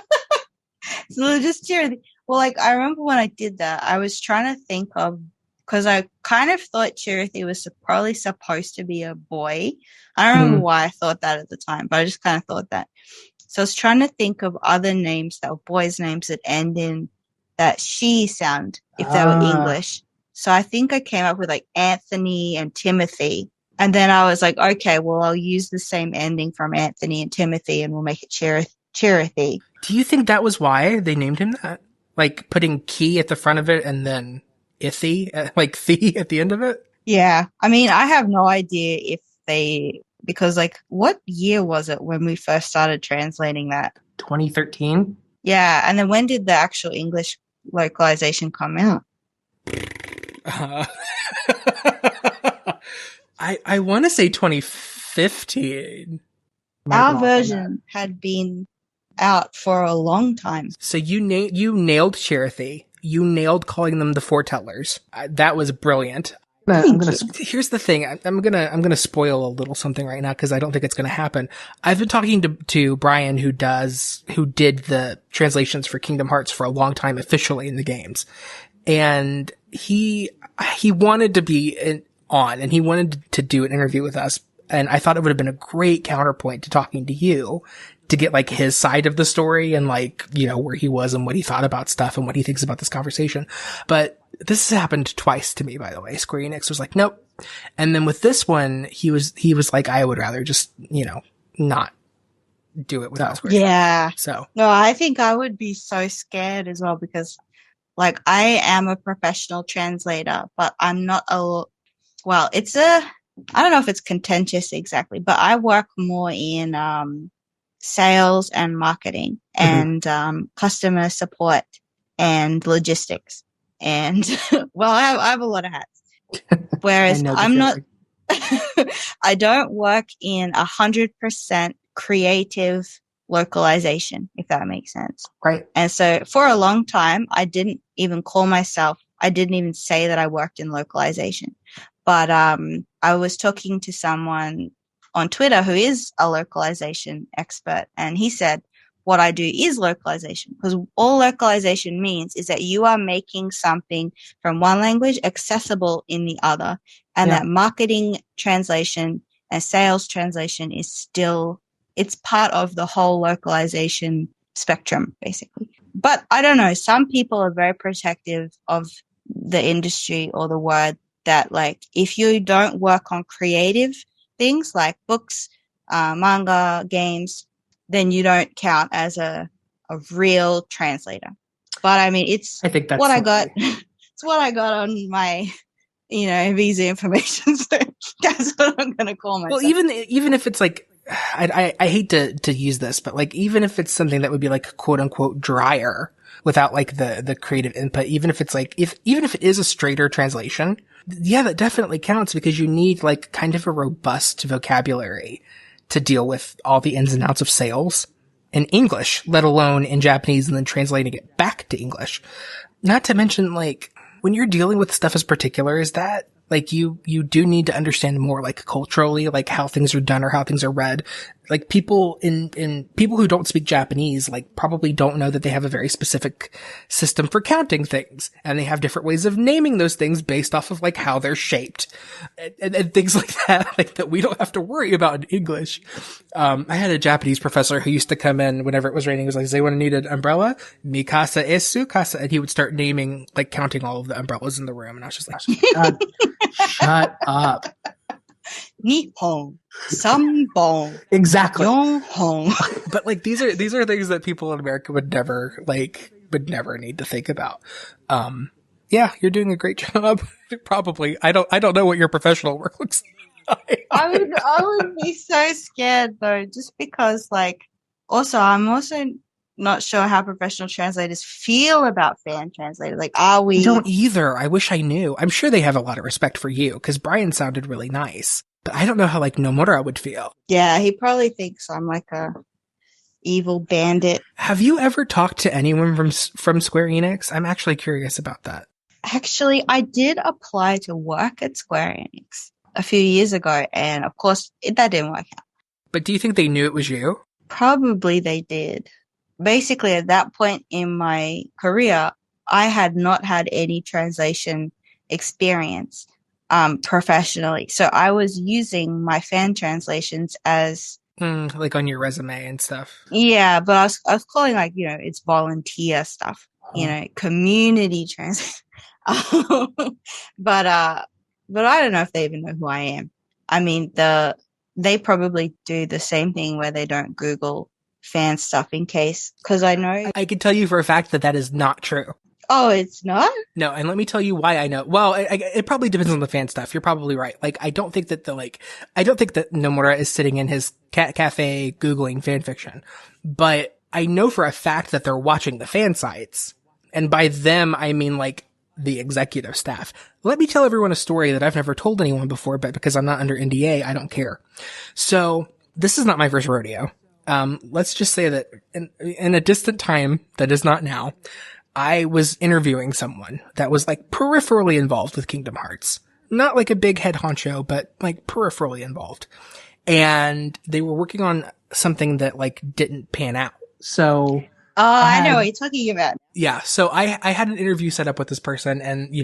So just Cherokee. Well, like I remember when I did that, I was trying to think of, because I kind of thought Cherokee was probably supposed to be a boy. I don't remember why I thought that at the time, but I just kind of thought that. So I was trying to think of other names that were boys' names that end in that she sound, if they were English. So I think I came up with like Anthony and Timothy. And then I was like, okay, well, I'll use the same ending from Anthony and Timothy and we'll make it Cherokee. Do you think that was why they named him that? Like putting key at the front of it and then Ithy, like the at the end of it? Yeah. I mean, I have no idea because like what year was it when we first started translating that? 2013? Yeah. And then when did the actual English localization come out? I want to say 2015. Our version had been out for a long time. So you nailed Cherokee. You nailed calling them the foretellers. That was brilliant. Here's the thing. I'm gonna spoil a little something right now because I don't think it's gonna happen. I've been talking to Brian, who did the translations for Kingdom Hearts for a long time officially in the games, and he wanted to be on, and he wanted to do an interview with us, and I thought it would have been a great counterpoint to talking to you, to get like his side of the story and like, you know, where he was and what he thought about stuff and what he thinks about this conversation. But this has happened twice to me, by the way. Square Enix was like, nope. And then with this one, he was like, I would rather just, you know, not do it without Square Enix. Yeah. So. No, I think I would be so scared as well because like I am a professional translator, but I'm not I don't know if it's contentious exactly, but I work more in, sales and marketing and customer support and logistics. And well, I have a lot of hats. Whereas I'm not, I don't work in 100% creative localization, if that makes sense. Right. And so for a long time, I didn't even say that I worked in localization. But I was talking to someone on Twitter who is a localization expert, and he said, what I do is localization, because all localization means is that you are making something from one language accessible in the other, and that marketing translation and sales translation is still, it's part of the whole localization spectrum, basically. But I don't know, some people are very protective of the industry or the word, that like if you don't work on creative things like books, manga, games, then you don't count as a real translator. But I mean, I think that's what I got. It's what I got on my, visa information. So that's what I'm going to call myself. Well, even if it's like, I hate to use this, but like, even if it's something that would be like quote unquote drier without like the creative input, even if it's like, even if it is a straighter translation, yeah, that definitely counts, because you need like kind of a robust vocabulary to deal with all the ins and outs of sales in English, let alone in Japanese, and then translating it back to English. Not to mention, like, when you're dealing with stuff as particular as that, like, you do need to understand more, like, culturally, like, how things are done or how things are read. Like, people people who don't speak Japanese, like, probably don't know that they have a very specific system for counting things. And they have different ways of naming those things based off of, like, how they're shaped. And things like that, like, that we don't have to worry about in English. I had a Japanese professor who used to come in whenever it was raining. He was like, does anyone need an umbrella? Mikasa isu kasa. And he would start naming, like, counting all of the umbrellas in the room. And I was just like, God, shut up. Nippon, Sambon, Exactly. Yonhon. But like, these are things that people in America would never need to think about. Yeah, you're doing a great job. Probably. I don't know what your professional work looks like. I would be so scared though, just because like, I'm also not sure how professional translators feel about fan translators. Like, are we? I don't either. I wish I knew. I'm sure they have a lot of respect for you, because Brian sounded really nice. But I don't know how, like, Nomura would feel. Yeah, he probably thinks I'm like a evil bandit. Have you ever talked to anyone from Square Enix? I'm actually curious about that. Actually, I did apply to work at Square Enix a few years ago, and of course, that didn't work out. But do you think they knew it was you? Probably they did. Basically, at that point in my career, I had not had any translation experience professionally. So I was using my fan translations as like on your resume and stuff. Yeah, but I was calling, like, it's volunteer stuff, community translation. But I don't know if they even know who I am. I mean, they probably do the same thing where they don't Google fan stuff in case, because I know. I can tell you for a fact that is not true. Oh, it's not? No, and let me tell you why I know. Well, it probably depends on the fan stuff. You're probably right. Like, I don't think that Nomura is sitting in his cat cafe Googling fan fiction, but I know for a fact that they're watching the fan sites. And by them, I mean, like, the executive staff. Let me tell everyone a story that I've never told anyone before, but because I'm not under NDA, I don't care. So, this is not my first rodeo. Let's just say that in a distant time that is not now, I was interviewing someone that was like peripherally involved with Kingdom Hearts. Not like a big head honcho, but like peripherally involved. And they were working on something that like didn't pan out. So. I know what you're talking about. Yeah. So I had an interview set up with this person, and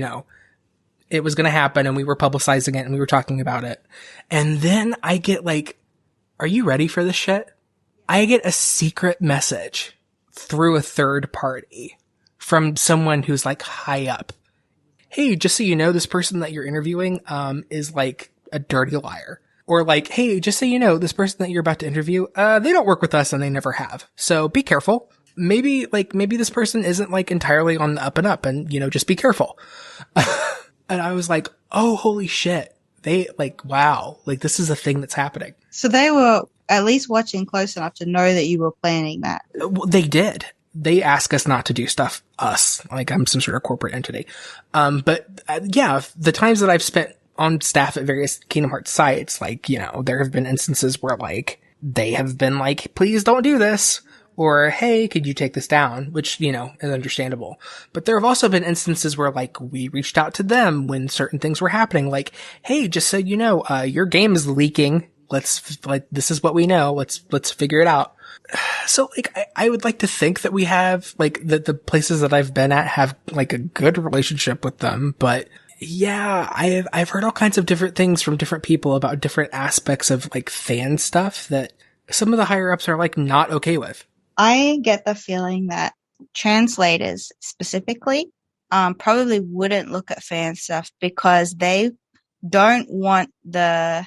it was going to happen, and we were publicizing it and we were talking about it. And then I get like, are you ready for this shit? I get a secret message through a third party from someone who's like high up. Hey, just so you know, this person that you're interviewing, is like a dirty liar. Or like, hey, just so you know, this person that you're about to interview, they don't work with us and they never have. So be careful. Maybe this person isn't like entirely on the up and up, and, just be careful. And I was like, oh, holy shit. They like, wow, like this is a thing that's happening. So they were at least watching close enough to know that you were planning that. Well, they did. They ask us not to do stuff, like I'm some sort of corporate entity. But yeah, the times that I've spent on staff at various Kingdom Hearts sites, like, there have been instances where like, they have been like, please don't do this. Or, hey, could you take this down? Which, is understandable. But there have also been instances where, like, we reached out to them when certain things were happening. Like, hey, just so you know, your game is leaking this is what we know. Let's figure it out. So like, I would like to think that we have like the places that I've been at have like a good relationship with them, but yeah, I've heard all kinds of different things from different people about different aspects of like fan stuff that some of the higher ups are like not okay with. I get the feeling that translators specifically probably wouldn't look at fan stuff because they don't want the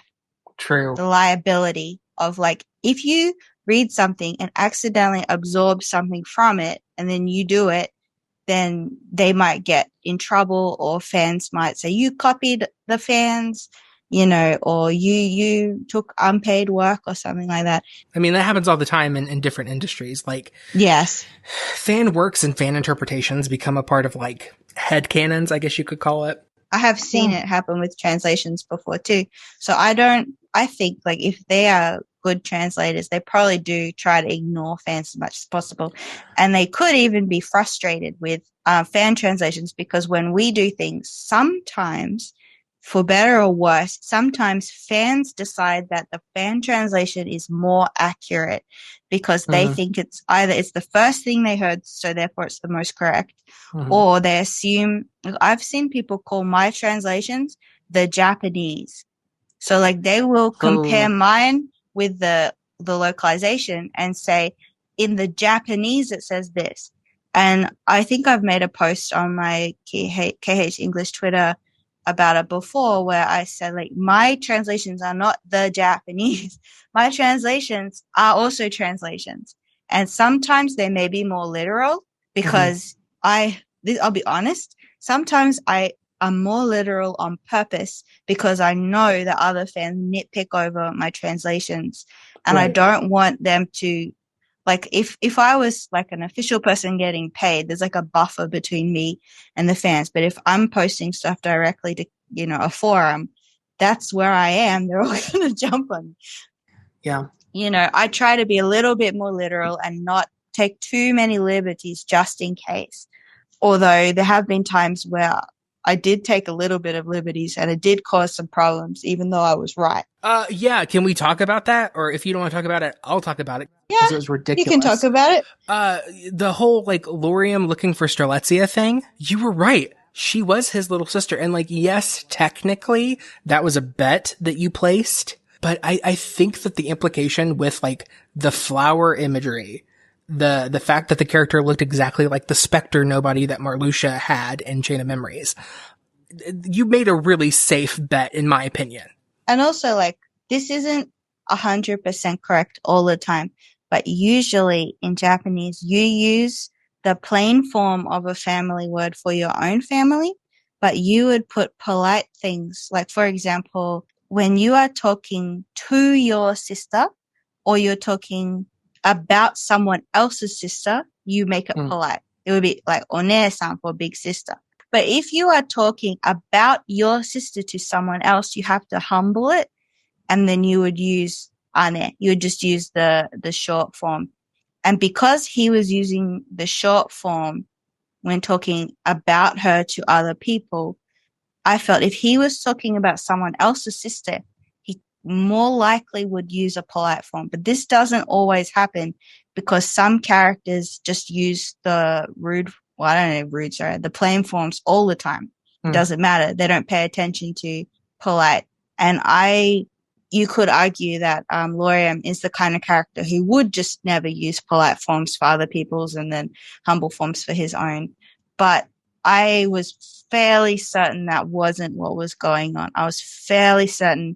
True. liability of like, if you read something and accidentally absorb something from it and then you do it, then they might get in trouble, or fans might say you copied the fans, or you took unpaid work or something like that. I mean, that happens all the time in different industries. Like, yes, fan works and fan interpretations become a part of like headcanons, I guess you could call it. I have seen it happen with translations before too. So I think like if they are good translators, they probably do try to ignore fans as much as possible. And they could even be frustrated with fan translations, because when we do things, sometimes, for better or worse, sometimes fans decide that the fan translation is more accurate because they think it's the first thing they heard, so therefore it's the most correct, or they assume. I've seen people call my translations the Japanese. So like they will compare mine with the localization and say, in the Japanese it says this. And I think I've made a post on my KH English Twitter about it before, where I said like, my translations are not the Japanese. My translations are also translations. And sometimes they may be more literal because I'll be honest, sometimes I'm more literal on purpose because I know that other fans nitpick over my translations, and I don't want them to, like, if I was like an official person getting paid, there's like a buffer between me and the fans. But if I'm posting stuff directly to, a forum, that's where I am. They're all going to jump on me. Yeah. I try to be a little bit more literal and not take too many liberties just in case. Although there have been times where I did take a little bit of liberties and it did cause some problems, even though I was right. Yeah. Can we talk about that? Or if you don't want to talk about it, I'll talk about it. Yeah, it was ridiculous. You can talk about it. The whole like Lorium looking for Strelitzia thing. You were right. She was his little sister. And like, yes, technically that was a bet that you placed, but I think that the implication with like the flower imagery, the fact that the character looked exactly like the Spectre nobody that Marluxia had in Chain of Memories, you made a really safe bet, in my opinion. And also, like, this isn't 100% correct all the time, but usually in Japanese, you use the plain form of a family word for your own family, but you would put polite things. Like, for example, when you are talking to your sister or you're talking about someone else's sister, you make it polite. It would be like one-san for big sister. But if you are talking about your sister to someone else, you have to humble it, and then you would use ane. You would just use the short form. And because he was using the short form when talking about her to other people, I felt if he was talking about someone else's sister, he more likely would use a polite form. But this doesn't always happen because some characters just use the the plain forms all the time. It doesn't matter. They don't pay attention to polite. And you could argue that Lorium is the kind of character who would just never use polite forms for other people's and then humble forms for his own. But I was fairly certain that wasn't what was going on. I was fairly certain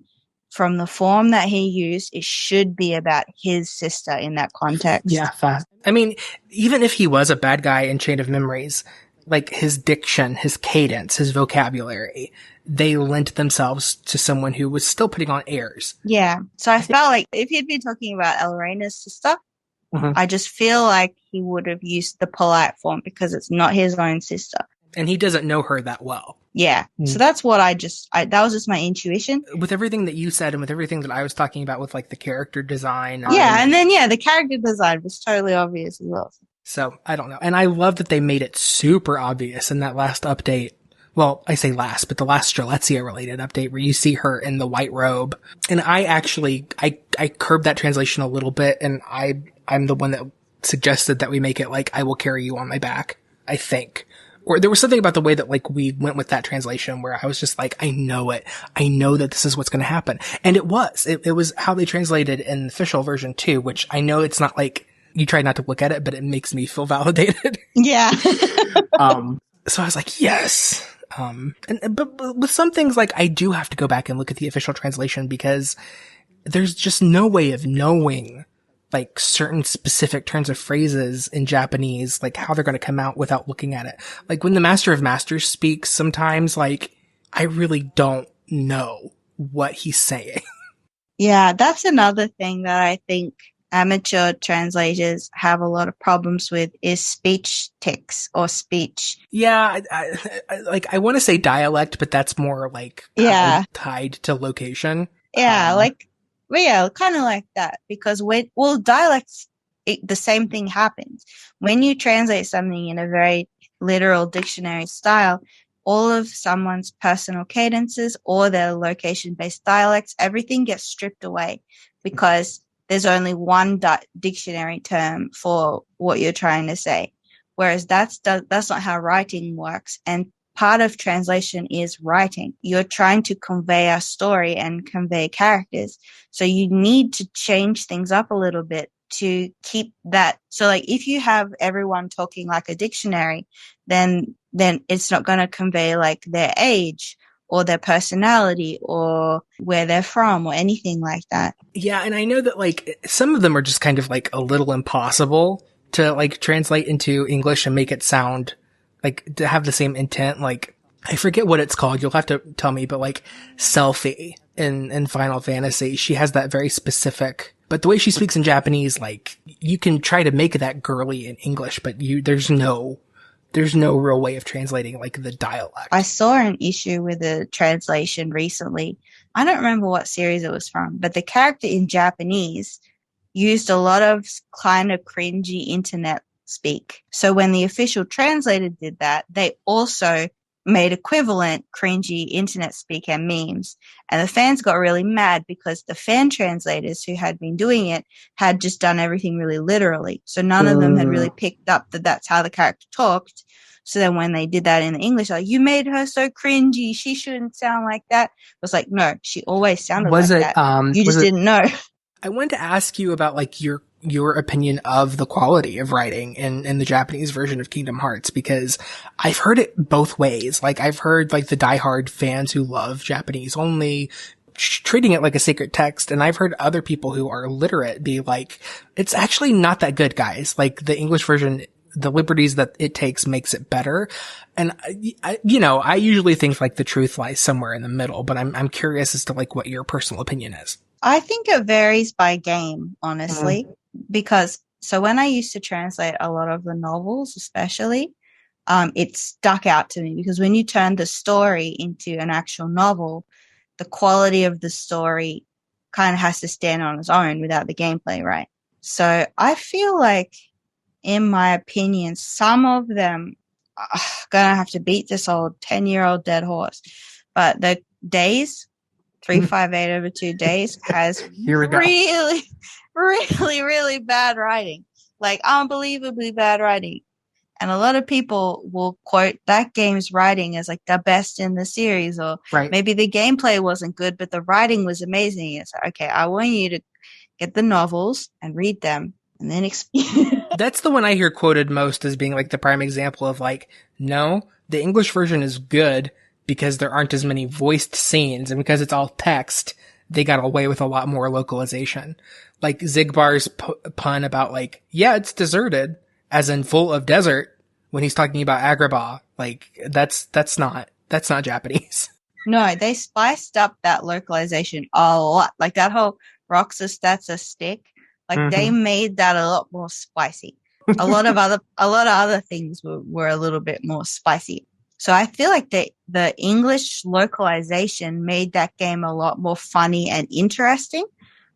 from the form that he used, it should be about his sister in that context. Yeah, fast. I mean, even if he was a bad guy in Chain of Memories, like his diction, his cadence, his vocabulary, they lent themselves to someone who was still putting on airs. Yeah. So I felt like if he'd been talking about Elrena's sister, I just feel like he would have used the polite form because it's not his own sister. And he doesn't know her that well. Yeah. So that's what that was just my intuition. With everything that you said and with everything that I was talking about with like the character design. The character design was totally obvious as well. So I don't know. And I love that they made it super obvious in that last update well, I say last, but the last Strelitzia related update where you see her in the white robe. And I actually, I curbed that translation a little bit, and I'm the one that suggested that we make it like, I will carry you on my back, I think. Or there was something about the way that like we went with that translation where I was just like, I know it. I know that this is what's going to happen. And it was. It was how they translated in the official version too, which I know it's not like you try not to look at it, but it makes me feel validated. Yeah. So I was like, yes. But with some things, like, I do have to go back and look at the official translation because there's just no way of knowing, like, certain specific turns of phrases in Japanese, like, how they're going to come out without looking at it. Like, when the Master of Masters speaks, sometimes, like, I really don't know what he's saying. Yeah, that's another thing that I think amateur translators have a lot of problems with is speech tics or speech. Yeah, I want to say dialect, but that's more like tied to location. Yeah, kind of like that because dialects, the same thing happens. When you translate something in a very literal dictionary style, all of someone's personal cadences or their location-based dialects, everything gets stripped away because there's only one dictionary term for what you're trying to say. Whereas that's not how writing works. And part of translation is writing. You're trying to convey a story and convey characters. So you need to change things up a little bit to keep that. So like if you have everyone talking like a dictionary, then it's not going to convey like their age or their personality or where they're from or anything like that. Yeah, and I know that like some of them are just kind of like a little impossible to like translate into English and make it sound like to have the same intent. Like I forget what it's called. You'll have to tell me, but like Selphie in Final Fantasy, she has that very specific, but the way she speaks in Japanese, like you can try to make that girly in English, but there's no real way of translating like the dialect. I saw an issue with a translation recently. I don't remember what series it was from, but the character in Japanese used a lot of kind of cringy internet speak. So when the official translator did that, they also made equivalent cringy internet speak and memes. And the fans got really mad because the fan translators who had been doing it had just done everything really literally. So none of them had really picked up that that's how the character talked. So then when they did that in the English, like, you made her so cringy. She shouldn't sound like that. It was like, no, she always sounded that. You just didn't know. I wanted to ask you about like your opinion of the quality of writing in the Japanese version of Kingdom Hearts, because I've heard it both ways. Like I've heard like the diehard fans who love Japanese only treating it like a sacred text. And I've heard other people who are literate be like, it's actually not that good, guys. Like the English version, the liberties that it takes makes it better. And I usually think like the truth lies somewhere in the middle, but I'm curious as to like what your personal opinion is. I think it varies by game, honestly, because so when I used to translate a lot of the novels, especially, it stuck out to me because when you turn the story into an actual novel, the quality of the story kind of has to stand on its own without the gameplay, right? So I feel like, in my opinion, some of them are gonna have to beat this old 10-year-old dead horse, but the Days 358 over 2 days has really, really, really bad writing, like unbelievably bad writing. And a lot of people will quote that game's writing as like the best in the series, or maybe the gameplay wasn't good, but the writing was amazing. It's like, okay, I want you to get the novels and read them and then That's the one I hear quoted most as being like the prime example of like, no, the English version is good because there aren't as many voiced scenes, and because it's all text, they got away with a lot more localization. Like Zigbar's pun about like, yeah, it's deserted, as in full of desert, when he's talking about Agrabah. Like that's not Japanese. No, they spiced up that localization a lot. Like that whole Roxas, that's a stick. Like they made that a lot more spicy. A lot of other things were a little bit more spicy. So I feel like the English localization made that game a lot more funny and interesting,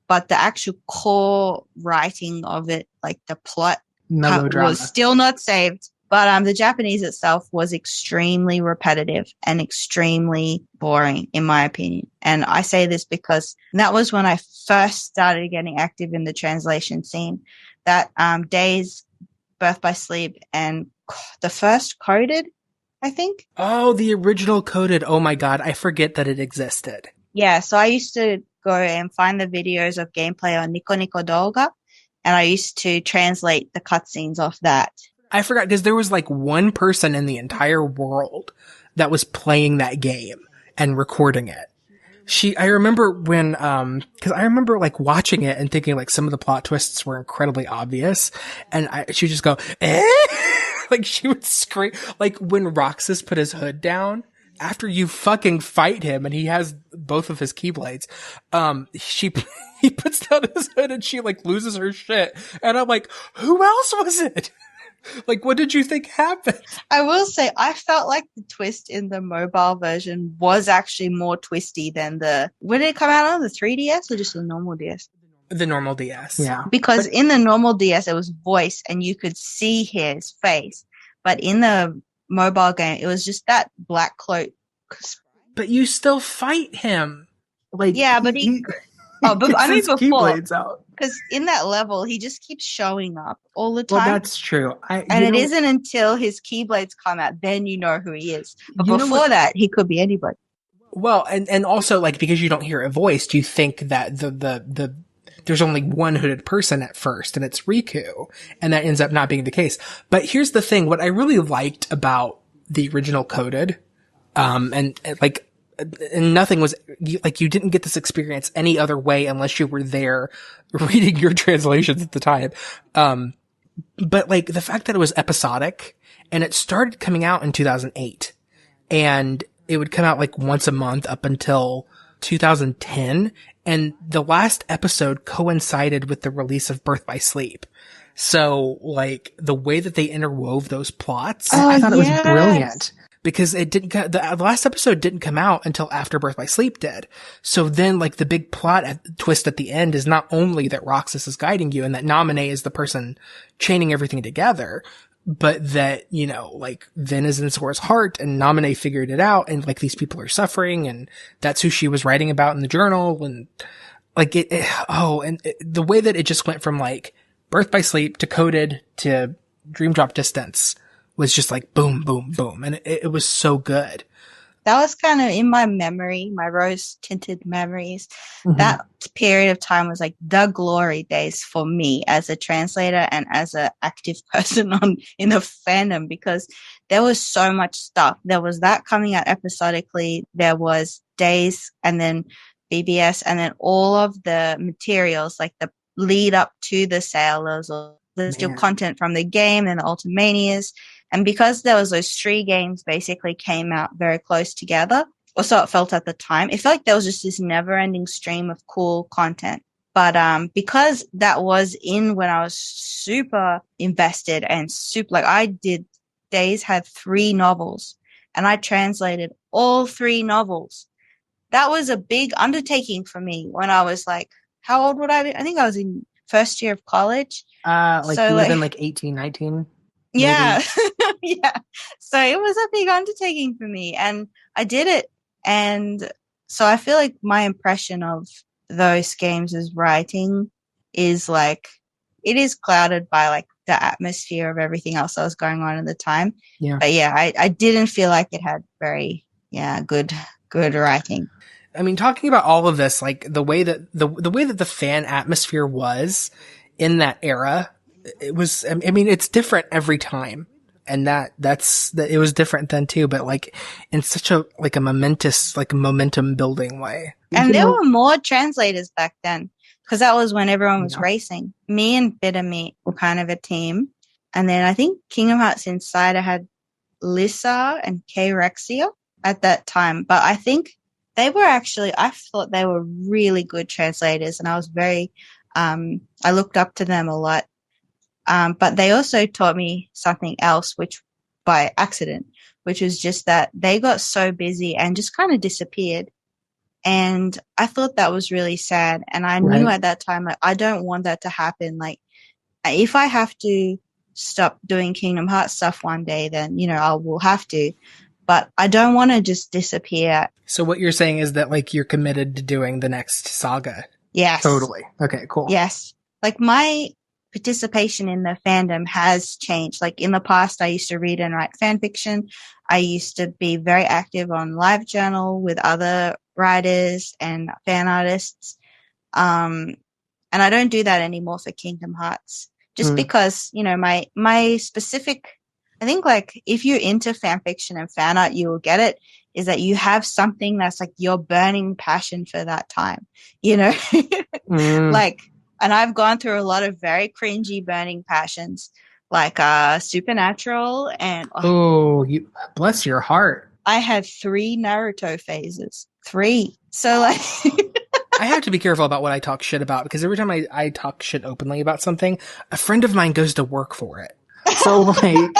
but the actual core writing of it, like the plot, melodrama, was still not saved. But the Japanese itself was extremely repetitive and extremely boring, in my opinion. And I say this because that was when I first started getting active in the translation scene. That Days, Birth by Sleep, and the first Coded, I think. Oh, the original Coded. Oh my god, I forget that it existed. Yeah, so I used to go and find the videos of gameplay on Nico Nico Doga, and I used to translate the cutscenes off that. I forgot because there was like one person in the entire world that was playing that game and recording it. I remember when, cause I remember like watching it and thinking like some of the plot twists were incredibly obvious. And she would just go, eh? Like she would scream, like when Roxas put his hood down after you fucking fight him and he has both of his keyblades, he puts down his hood and she like loses her shit. And I'm like, who else was it? Like, what did you think happened? I will say, I felt like the twist in the mobile version was actually more twisty than when did it come out on the 3DS or just the normal DS? The normal DS. Yeah. Because in the normal DS, it was voice and you could see his face. But in the mobile game, it was just that black cloak. But you still fight him. Like, yeah, but I mean before. Keyblades out. Because in that level, he just keeps showing up all the time. Well, that's true. And it isn't until his Keyblades come out, then you know who he is. But before that, he could be anybody. Well, and also, like, because you don't hear a voice, do you think that there's only one hooded person at first, and it's Riku, and that ends up not being the case. But here's the thing, what I really liked about the original Coded, and nothing was, like, you didn't get this experience any other way unless you were there reading your translations at the time. But like, the fact that it was episodic, and it started coming out in 2008, and it would come out like once a month up until 2010, and the last episode coincided with the release of Birth by Sleep. So, like, the way that they interwove those plots, I thought it was brilliant. Because the last episode didn't come out until after Birth by Sleep did. So then, like, the big plot twist at the end is not only that Roxas is guiding you and that Naminé is the person chaining everything together, but that, you know, like, Vin is in Sora's heart and Naminé figured it out and, like, these people are suffering and that's who she was writing about in the journal and, like, the way that it just went from, like, Birth by Sleep to Coded to Dream Drop Distance was just like boom, boom, boom. And it was so good. That was kind of in my memory, my rose tinted memories. Mm-hmm. That period of time was like the glory days for me as a translator and as an active person in the fandom, because there was so much stuff. There was that coming out episodically. There was Days and then BBS and then all of the materials, like the lead up to the sale. There's still content from the game and the Ultimanias. And because there was those 3 games basically came out very close together, or so it felt at the time, it felt like there was just this never-ending stream of cool content. But because that was in when I was super invested and Days had 3 novels, and I translated all 3 novels. That was a big undertaking for me when I was like, how old would I be? I think I was in first year of college. You would have been like 18, 19. Yeah. Yeah. So it was a big undertaking for me and I did it. And so I feel like my impression of those games as writing is like, it is clouded by like the atmosphere of everything else that was going on at the time. Yeah. But yeah, I didn't feel like it had very, good writing. I mean, talking about all of this, like the way that the fan atmosphere was in that era, it was, I mean, it's different every time. And it was different then too, but like in such a, like a momentous, like momentum building way. And there were more translators back then because that was when everyone was racing. Me and Bittermeat were kind of a team. And then I think Kingdom Hearts Insider had Lissa and K Rexia at that time. But I think I thought they were really good translators and I was I looked up to them a lot. But they also taught me something else, which by accident, which was just that they got so busy and just kind of disappeared. And I thought that was really sad. And I knew at that time, like, I don't want that to happen. Like, if I have to stop doing Kingdom Hearts stuff one day, then, I will have to. But I don't want to just disappear. So what you're saying is that, like, you're committed to doing the next saga? Yes. Totally. Okay, cool. Yes. Like, my participation in the fandom has changed. Like, in the past, I used to read and write fan fiction. I used to be very active on LiveJournal with other writers and fan artists. And I don't do that anymore for Kingdom Hearts. Just because, my specific, I think, like, if you're into fan fiction and fan art, you will get it, is that you have something that's like your burning passion for that time, Like, and I've gone through a lot of very cringy burning passions, like Supernatural and you bless your heart. I had 3 Naruto phases. 3. So, like, I have to be careful about what I talk shit about, because every time I talk shit openly about something, a friend of mine goes to work for it. So, like,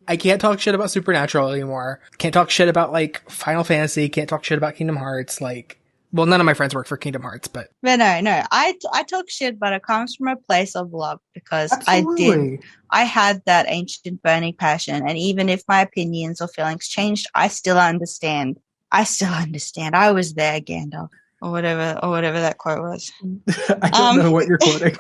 I can't talk shit about Supernatural anymore. Can't talk shit about, like, Final Fantasy. Can't talk shit about Kingdom Hearts. Like, well, none of my friends work for Kingdom Hearts, but no. I talk shit, but it comes from a place of love, because absolutely. I had that ancient burning passion, and even if my opinions or feelings changed, I still understand. I was there, Gandalf, or whatever that quote was. I don't know what you're quoting.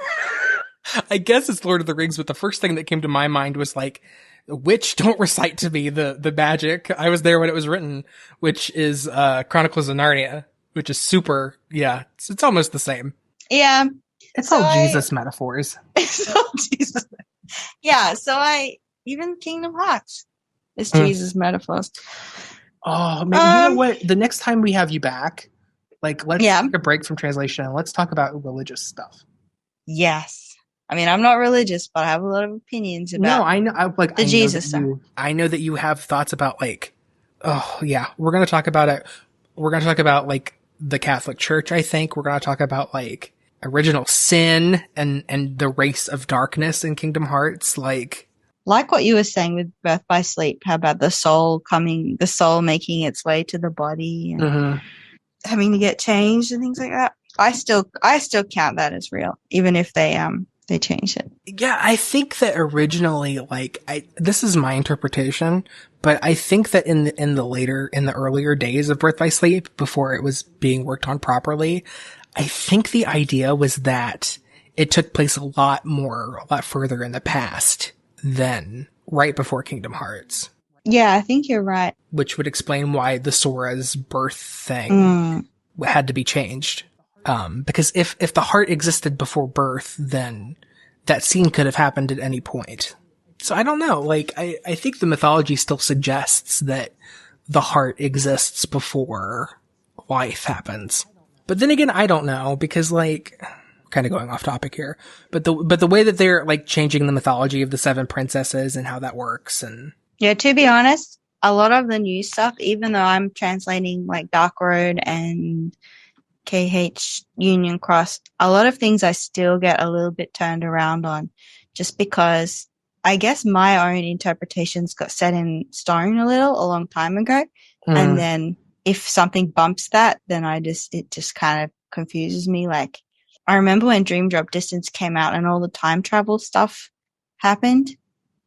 I guess it's Lord of the Rings, but the first thing that came to my mind was, like, "Witch, don't recite to me the magic." I was there when it was written, which is Chronicles of Narnia, which is super, it's almost the same. Yeah. It's all Jesus metaphors. It's all Jesus. Yeah, so even Kingdom Hearts is Jesus metaphors. Oh, man, you know what? The next time we have you back, like, let's take a break from translation and let's talk about religious stuff. Yes. I mean, I'm not religious, but I have a lot of opinions about I know, the Jesus stuff. I know that you have thoughts about, like, we're going to talk about it. We're going to talk about, like, the Catholic Church, I think. We're going to talk about, like, original sin and the race of darkness in Kingdom Hearts. Like what you were saying with Birth by Sleep, how about the soul making its way to the body and having to get changed and things like that. I still count that as real, even if they changed it. Yeah, I think that originally, like, this is my interpretation, but I think that in the earlier days of Birth by Sleep, before it was being worked on properly, I think the idea was that it took place a lot further in the past than right before Kingdom Hearts. Yeah, I think you're right. Which would explain why the Sora's birth thing had to be changed. Because if the heart existed before birth, then that scene could have happened at any point. So I don't know. Like, I think the mythology still suggests that the heart exists before life happens. But then again, I don't know, because, like, kind of going off topic here, but the way that they're, like, changing the mythology of the 7 princesses and how that works, and yeah, to be honest, a lot of the new stuff, even though I'm translating, like, Dark Road and KH Union Cross, a lot of things I still get a little bit turned around on, just because I guess my own interpretations got set in stone a long time ago, and then if something bumps that, then it just kind of confuses me. Like, I remember when Dream Drop Distance came out and all the time travel stuff happened,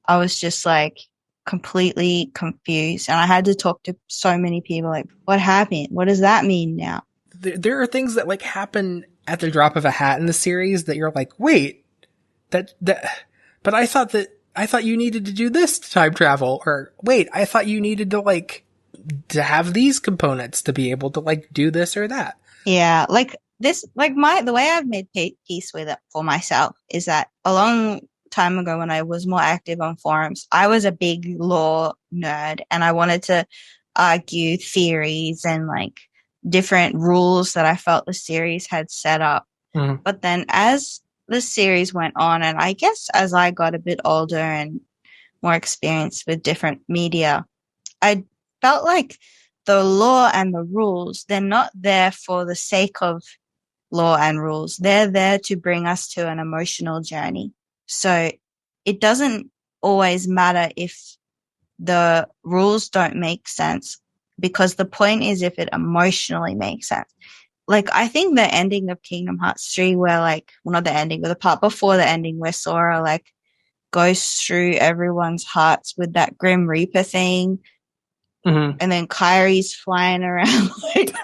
I was just, like, completely confused, and I had to talk to so many people, like, what happened? What does that mean now? There are things that, like, happen at the drop of a hat in the series that you're like, wait, but I thought you needed to do this to time travel, or wait, I thought you needed to, like, to have these components to be able to, like, do this or that. Yeah, like this, like, the way I've made peace with it for myself is that a long time ago, when I was more active on forums, I was a big law nerd, and I wanted to argue theories and, like, different rules that I felt the series had set up. But then as the series went on, and I guess as I got a bit older and more experienced with different media, I felt like the law and the rules, they're not there for the sake of law and rules. They're there to bring us to an emotional journey. So it doesn't always matter if the rules don't make sense, because the point is if it emotionally makes sense. Like, I think the ending of Kingdom Hearts 3 where, like, well, not the ending, but the part before the ending where Sora, like, goes through everyone's hearts with that Grim Reaper thing. Mm-hmm. And then Kyrie's flying around. Like,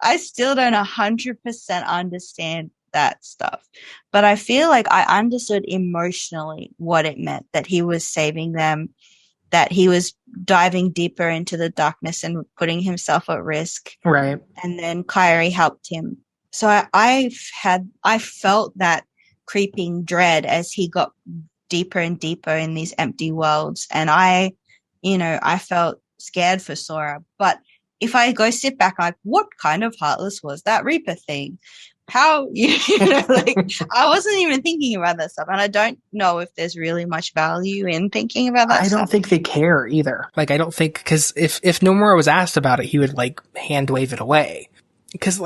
I still don't 100% understand that stuff. But I feel like I understood emotionally what it meant, that he was saving them, that he was diving deeper into the darkness and putting himself at risk. Right. And then Kyrie helped him. So I felt that creeping dread as he got deeper and deeper in these empty worlds. And I felt scared for Sora. But if I go sit back, like, what kind of heartless was that Reaper thing? How, like, I wasn't even thinking about that stuff. And I don't know if there's really much value in thinking about that I stuff. don't think they care either. Like, I don't think, because if Nomura was asked about it, he would, like, hand wave it away. Because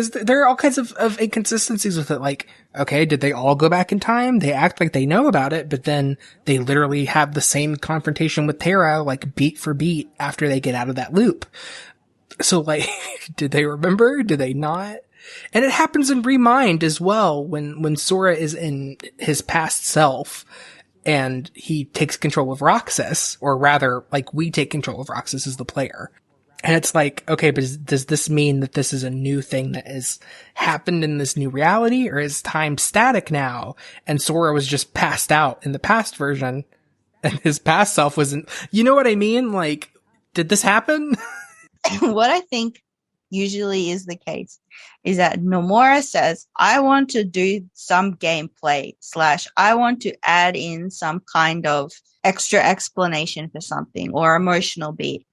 there are all kinds of inconsistencies with it. Like, okay, did they all go back in time? They act like they know about it, but then they literally have the same confrontation with Terra, like, beat for beat after they get out of that loop. So, like, did they remember? Did they not? And it happens in Remind as well, when Sora is in his past self and he takes control of Roxas, or rather, like, we take control of Roxas as the player. And it's like, okay, but does this mean that this is a new thing that has happened in this new reality, or is time static now? And Sora was just passed out in the past version, and his past self wasn't, you know what I mean? Like, did this happen? What I think usually is the case is that Nomura says, I want to do some gameplay / I want to add in some kind of extra explanation for something or emotional beat.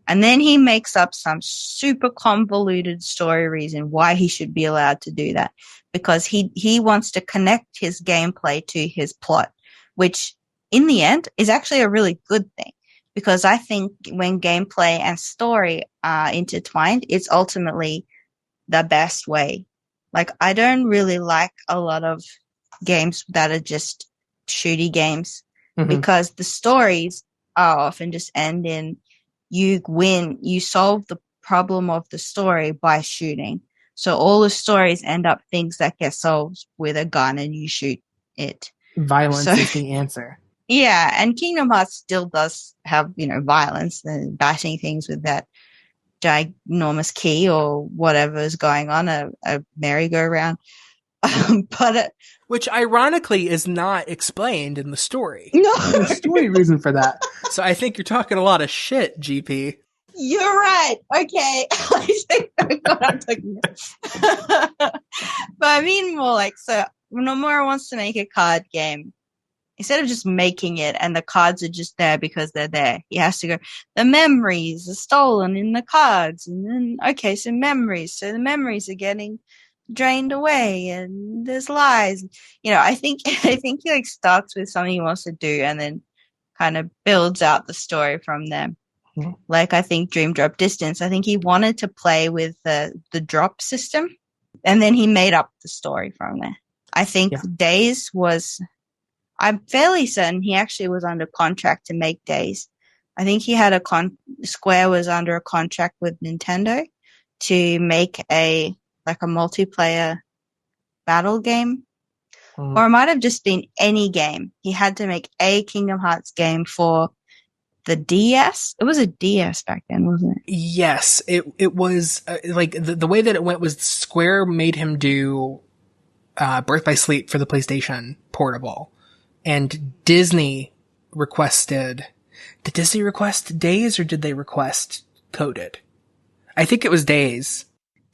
And then he makes up some super convoluted story reason why he should be allowed to do that. Because he wants to connect his gameplay to his plot, which in the end is actually a really good thing. Because I think when gameplay and story are intertwined, it's ultimately the best way. Like, I don't really like a lot of games that are just shooty games, because the stories are often just end in you win, you solve the problem of the story by shooting. So all the stories end up things that get solved with a gun and you shoot it. Violence is the answer. Yeah, and Kingdom Hearts still does have, violence and bashing things with that ginormous key or whatever is going on, a merry-go-round. But which ironically is not explained in the story. No. There's a story reason for that. So I think you're talking a lot of shit, GP. You're right. Okay. I think I know what I'm talking about. But I mean more like, so Nomura wants to make a card game. Instead of just making it and the cards are just there because they're there, he has to go, the memories are stolen in the cards. And then, okay, so memories. So the memories are getting drained away and there's lies. I think he like starts with something he wants to do and then kind of builds out the story from there. Mm-hmm. Like, I think Dream Drop Distance, I think he wanted to play with the drop system and then he made up the story from there. I think Days was, I'm fairly certain he actually was under contract to make Days. I think he had Square was under a contract with Nintendo to make a multiplayer battle game. Or it might have just been any game. He had to make a Kingdom Hearts game for the DS. It was a DS back then, wasn't it? Yes, it was like the way that it went was Square made him do Birth by Sleep for the PlayStation Portable. And Disney requested, did Disney request Days or did they request Coded? I think it was Days.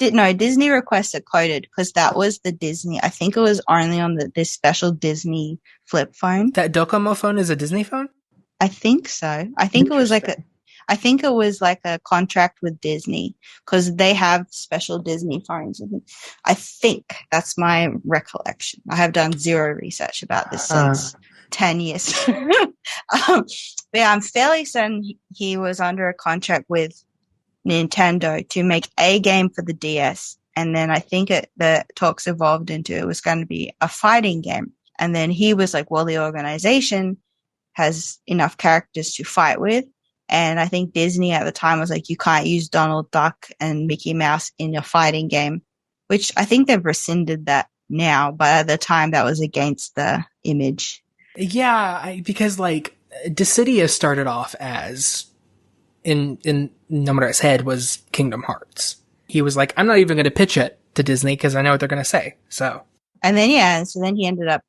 No, Disney requested Coded because that was the Disney. I think it was only on this special Disney flip phone. That Docomo phone is a Disney phone? I think so. I think it was like a contract with Disney because they have special Disney phones. I think that's my recollection. I have done zero research about this since 10 years. But yeah, I'm fairly certain he was under a contract with Nintendo to make a game for the DS. And then I think the talks evolved into it was going to be a fighting game. And then he was like, well, the organization has enough characters to fight with. And I think Disney at the time was like, you can't use Donald Duck and Mickey Mouse in your fighting game, which I think they've rescinded that now. But at the time, that was against the image. Yeah, because like Dissidia started off as in Nomura's head was Kingdom Hearts. He was like, I'm not even going to pitch it to Disney because I know what they're going to say. So And then so then he ended up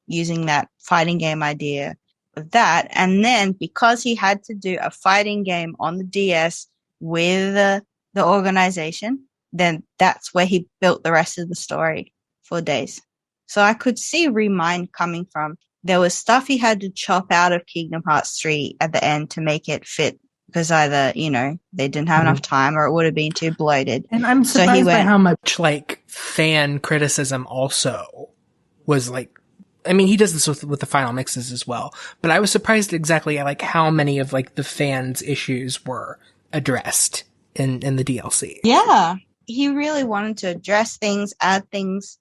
using that fighting game idea of that. And then because he had to do a fighting game on the DS with the organization, then that's where he built the rest of the story for Days. So I could see Remind coming from. There was stuff he had to chop out of Kingdom Hearts 3 at the end to make it fit because either, they didn't have enough time or it would have been too bloated. And I'm So he surprised by went, how much like fan criticism also was like. I mean, he does this with the final mixes as well, but I was surprised exactly at like how many of like the fans' issues were addressed in the DLC. yeah, he really wanted to address things, add things,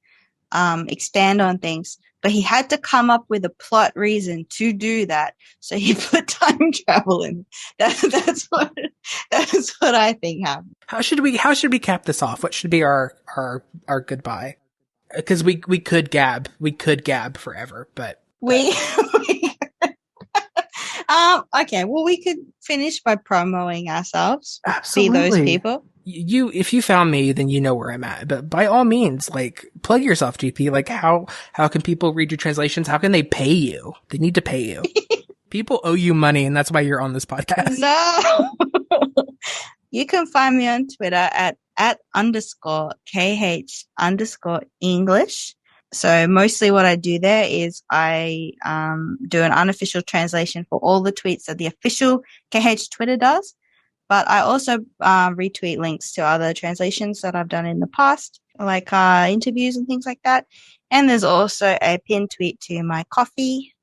expand on things, but he had to come up with a plot reason to do that. So he put time travel in. That's what I think happened. How should we cap this off? What should be our goodbye? Because we could gab forever, but We okay, well we could finish by promoting ourselves. absolutely. Be those people. If you found me, then you know where I'm at. But by all means, like plug yourself, GP. Like how can people read your translations? How can they pay you? They need to pay you. People owe you money, and that's why you're on this podcast. No. You can find me on Twitter at @KH_English. So mostly what I do there is I do an unofficial translation for all the tweets that the official KH Twitter does. But I also retweet links to other translations that I've done in the past, like interviews and things like that. And there's also a pinned tweet to my coffee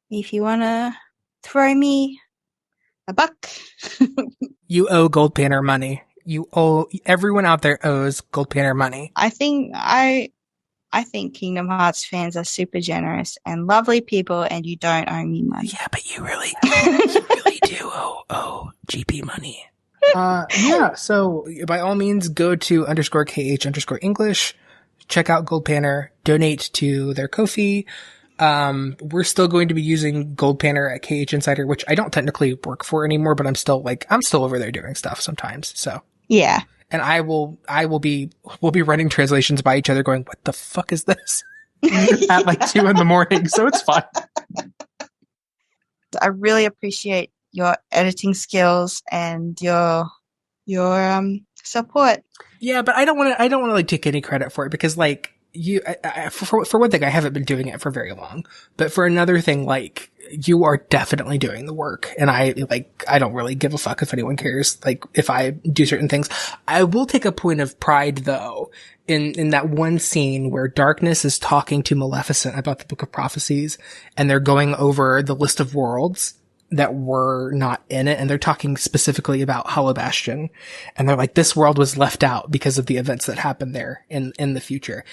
if you want to throw me a buck. You owe GoldPanner money. Everyone out there owes GoldPanner money. I think Kingdom Hearts fans are super generous and lovely people, and you don't owe me money. Yeah, but you really do owe GP money. Yeah, so by all means, go to _KH_English, check out GoldPanner, donate to their Ko-fi. We're still going to be using GoldPanner at KH Insider, which I don't technically work for anymore, but I'm still over there doing stuff sometimes. So yeah. And we'll be running translations by each other going, what the fuck is this? At like 2 a.m, so it's fine. I really appreciate your editing skills and your support. Yeah, but I don't want to like take any credit for it because like for one thing, I haven't been doing it for very long, but for another thing, like you are definitely doing the work, and I don't really give a fuck if anyone cares. Like if I do certain things, I will take a point of pride though in that one scene where Darkness is talking to Maleficent about the Book of Prophecies, and they're going over the list of worlds that were not in it, and they're talking specifically about Hollow Bastion, and they're like, this world was left out because of the events that happened there in the future.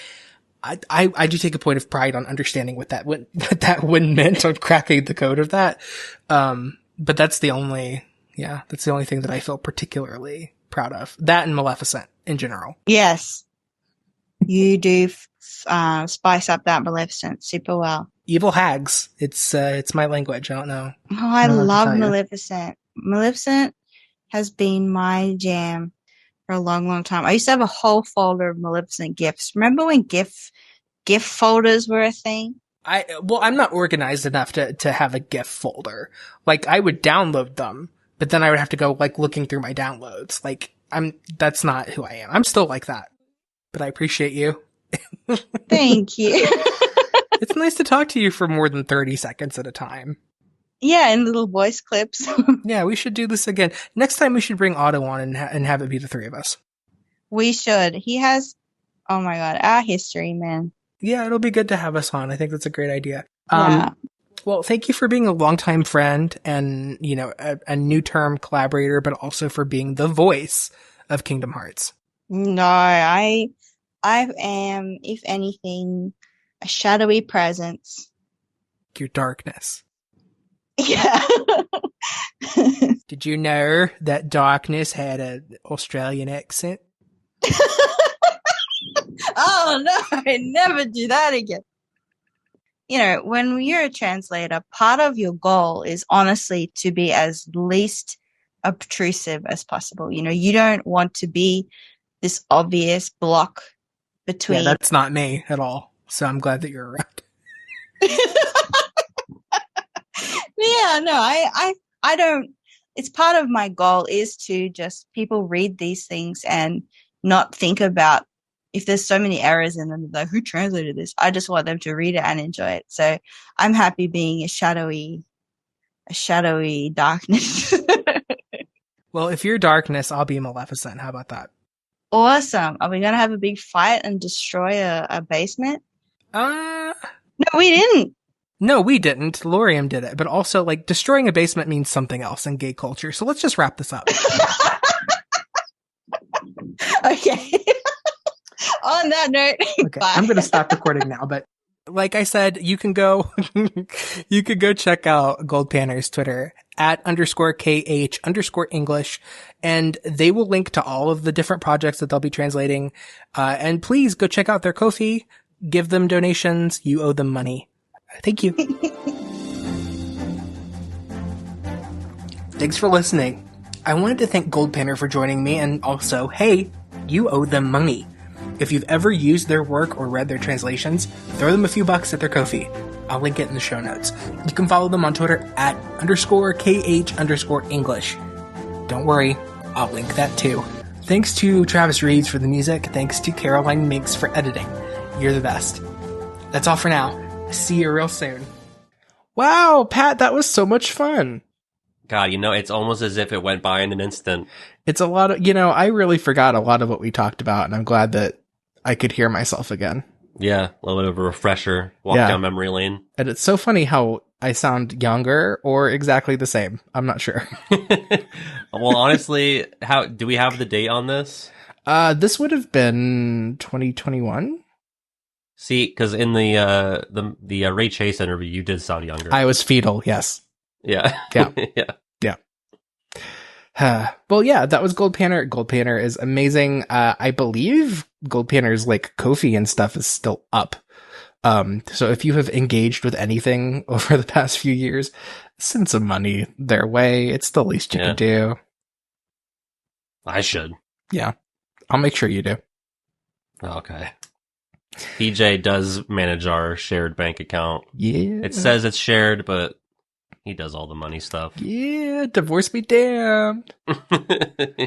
I do take a point of pride on understanding what that meant on cracking the code of that. But that's the only thing that I feel particularly proud of. That and Maleficent in general. Yes. You do spice up that Maleficent super well. Evil hags. It's my language. I don't know. Oh, I love Maleficent. Maleficent has been my jam for a long, long time. I used to have a whole folder of Maleficent gifts. Remember when gift folders were a thing? I'm not organized enough to have a GIF folder. Like I would download them, but then I would have to go like looking through my downloads. Like that's not who I am. I'm still like that, but I appreciate you. Thank you. It's nice to talk to you for more than 30 seconds at a time. Yeah, in little voice clips. Yeah, we should do this again. Next time we should bring Otto on and have it be the 3 of us. We should. He has, oh my god, our history, man. Yeah, it'll be good to have us on. I think that's a great idea. Yeah. Well, thank you for being a longtime friend and, a new term collaborator, but also for being the voice of Kingdom Hearts. No, I am, if anything, a shadowy presence. Your darkness. Yeah. Did you know that Darkness had an Australian accent? Oh no, I never do that again. when you're a translator, part of your goal is honestly to be as least obtrusive as possible. You don't want to be this obvious block Yeah, between. that's not me at all. So I'm glad that you're around. Yeah, no, I don't. It's part of my goal is to just people read these things and not think about if there's so many errors in them, like who translated this? I just want them to read it and enjoy it. So I'm happy being a shadowy darkness. Well, if you're darkness, I'll be Maleficent. How about that? Awesome. Are we gonna have a big fight and destroy a basement? Uh, No, we didn't. no, we didn't. Lorium did it. But also, like, destroying a basement means something else in gay culture. So let's just wrap this up. Okay. On that note, Okay, bye. I'm going to stop recording now. But like I said, you can go, you could go check out GoldPanner's Twitter @_KH_English, and they will link to all of the different projects that they'll be translating. And please go check out their Ko-fi, give them donations. You owe them money. Thank you. Thanks for listening. I wanted to thank GoldPanner for joining me, and also, hey, you owe them money. If you've ever used their work or read their translations, throw them a few bucks at their Ko-fi. I'll link it in the show notes. You can follow them on Twitter @_KH_English. Don't worry, I'll link that too. Thanks to Travis Reeves for the music. Thanks to Caroline Minks for editing. You're the best. That's all for now. See you real soon. Wow, Pat, that was so much fun. God, it's almost as if it went by in an instant. It's a lot of, I really forgot a lot of what we talked about, and I'm glad that I could hear myself again. Yeah, a little bit of a refresher. Walk down memory lane. And it's so funny how I sound younger or exactly the same. I'm not sure. Well, honestly, how do we have the date on this? This would have been 2021. See, because in the Ray Chase interview, you did sound younger. I was fetal, yes. Yeah. Yeah. Yeah. Well, yeah, that was GoldPanner. GoldPanner is amazing. I believe GoldPanner's like Ko-fi and stuff is still up. So if you have engaged with anything over the past few years, send some money their way. It's the least you can do. I should. Yeah. I'll make sure you do. Okay. PJ does manage our shared bank account. Yeah. It says it's shared, but he does all the money stuff. Yeah, divorce me damned.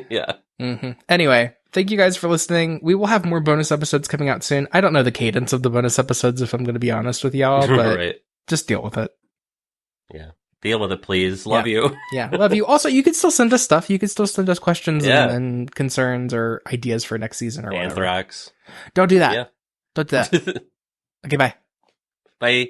Yeah. Mm-hmm. Anyway, thank you guys for listening. We will have more bonus episodes coming out soon. I don't know the cadence of the bonus episodes, if I'm going to be honest with y'all, but right. Just deal with it. Yeah. Deal with it, please. Love you. Yeah, love you. Also, you can still send us stuff. You can still send us questions and concerns or ideas for next season or whatever. Anthrax. Don't do that. Yeah. Don't do that. Okay, bye. Bye.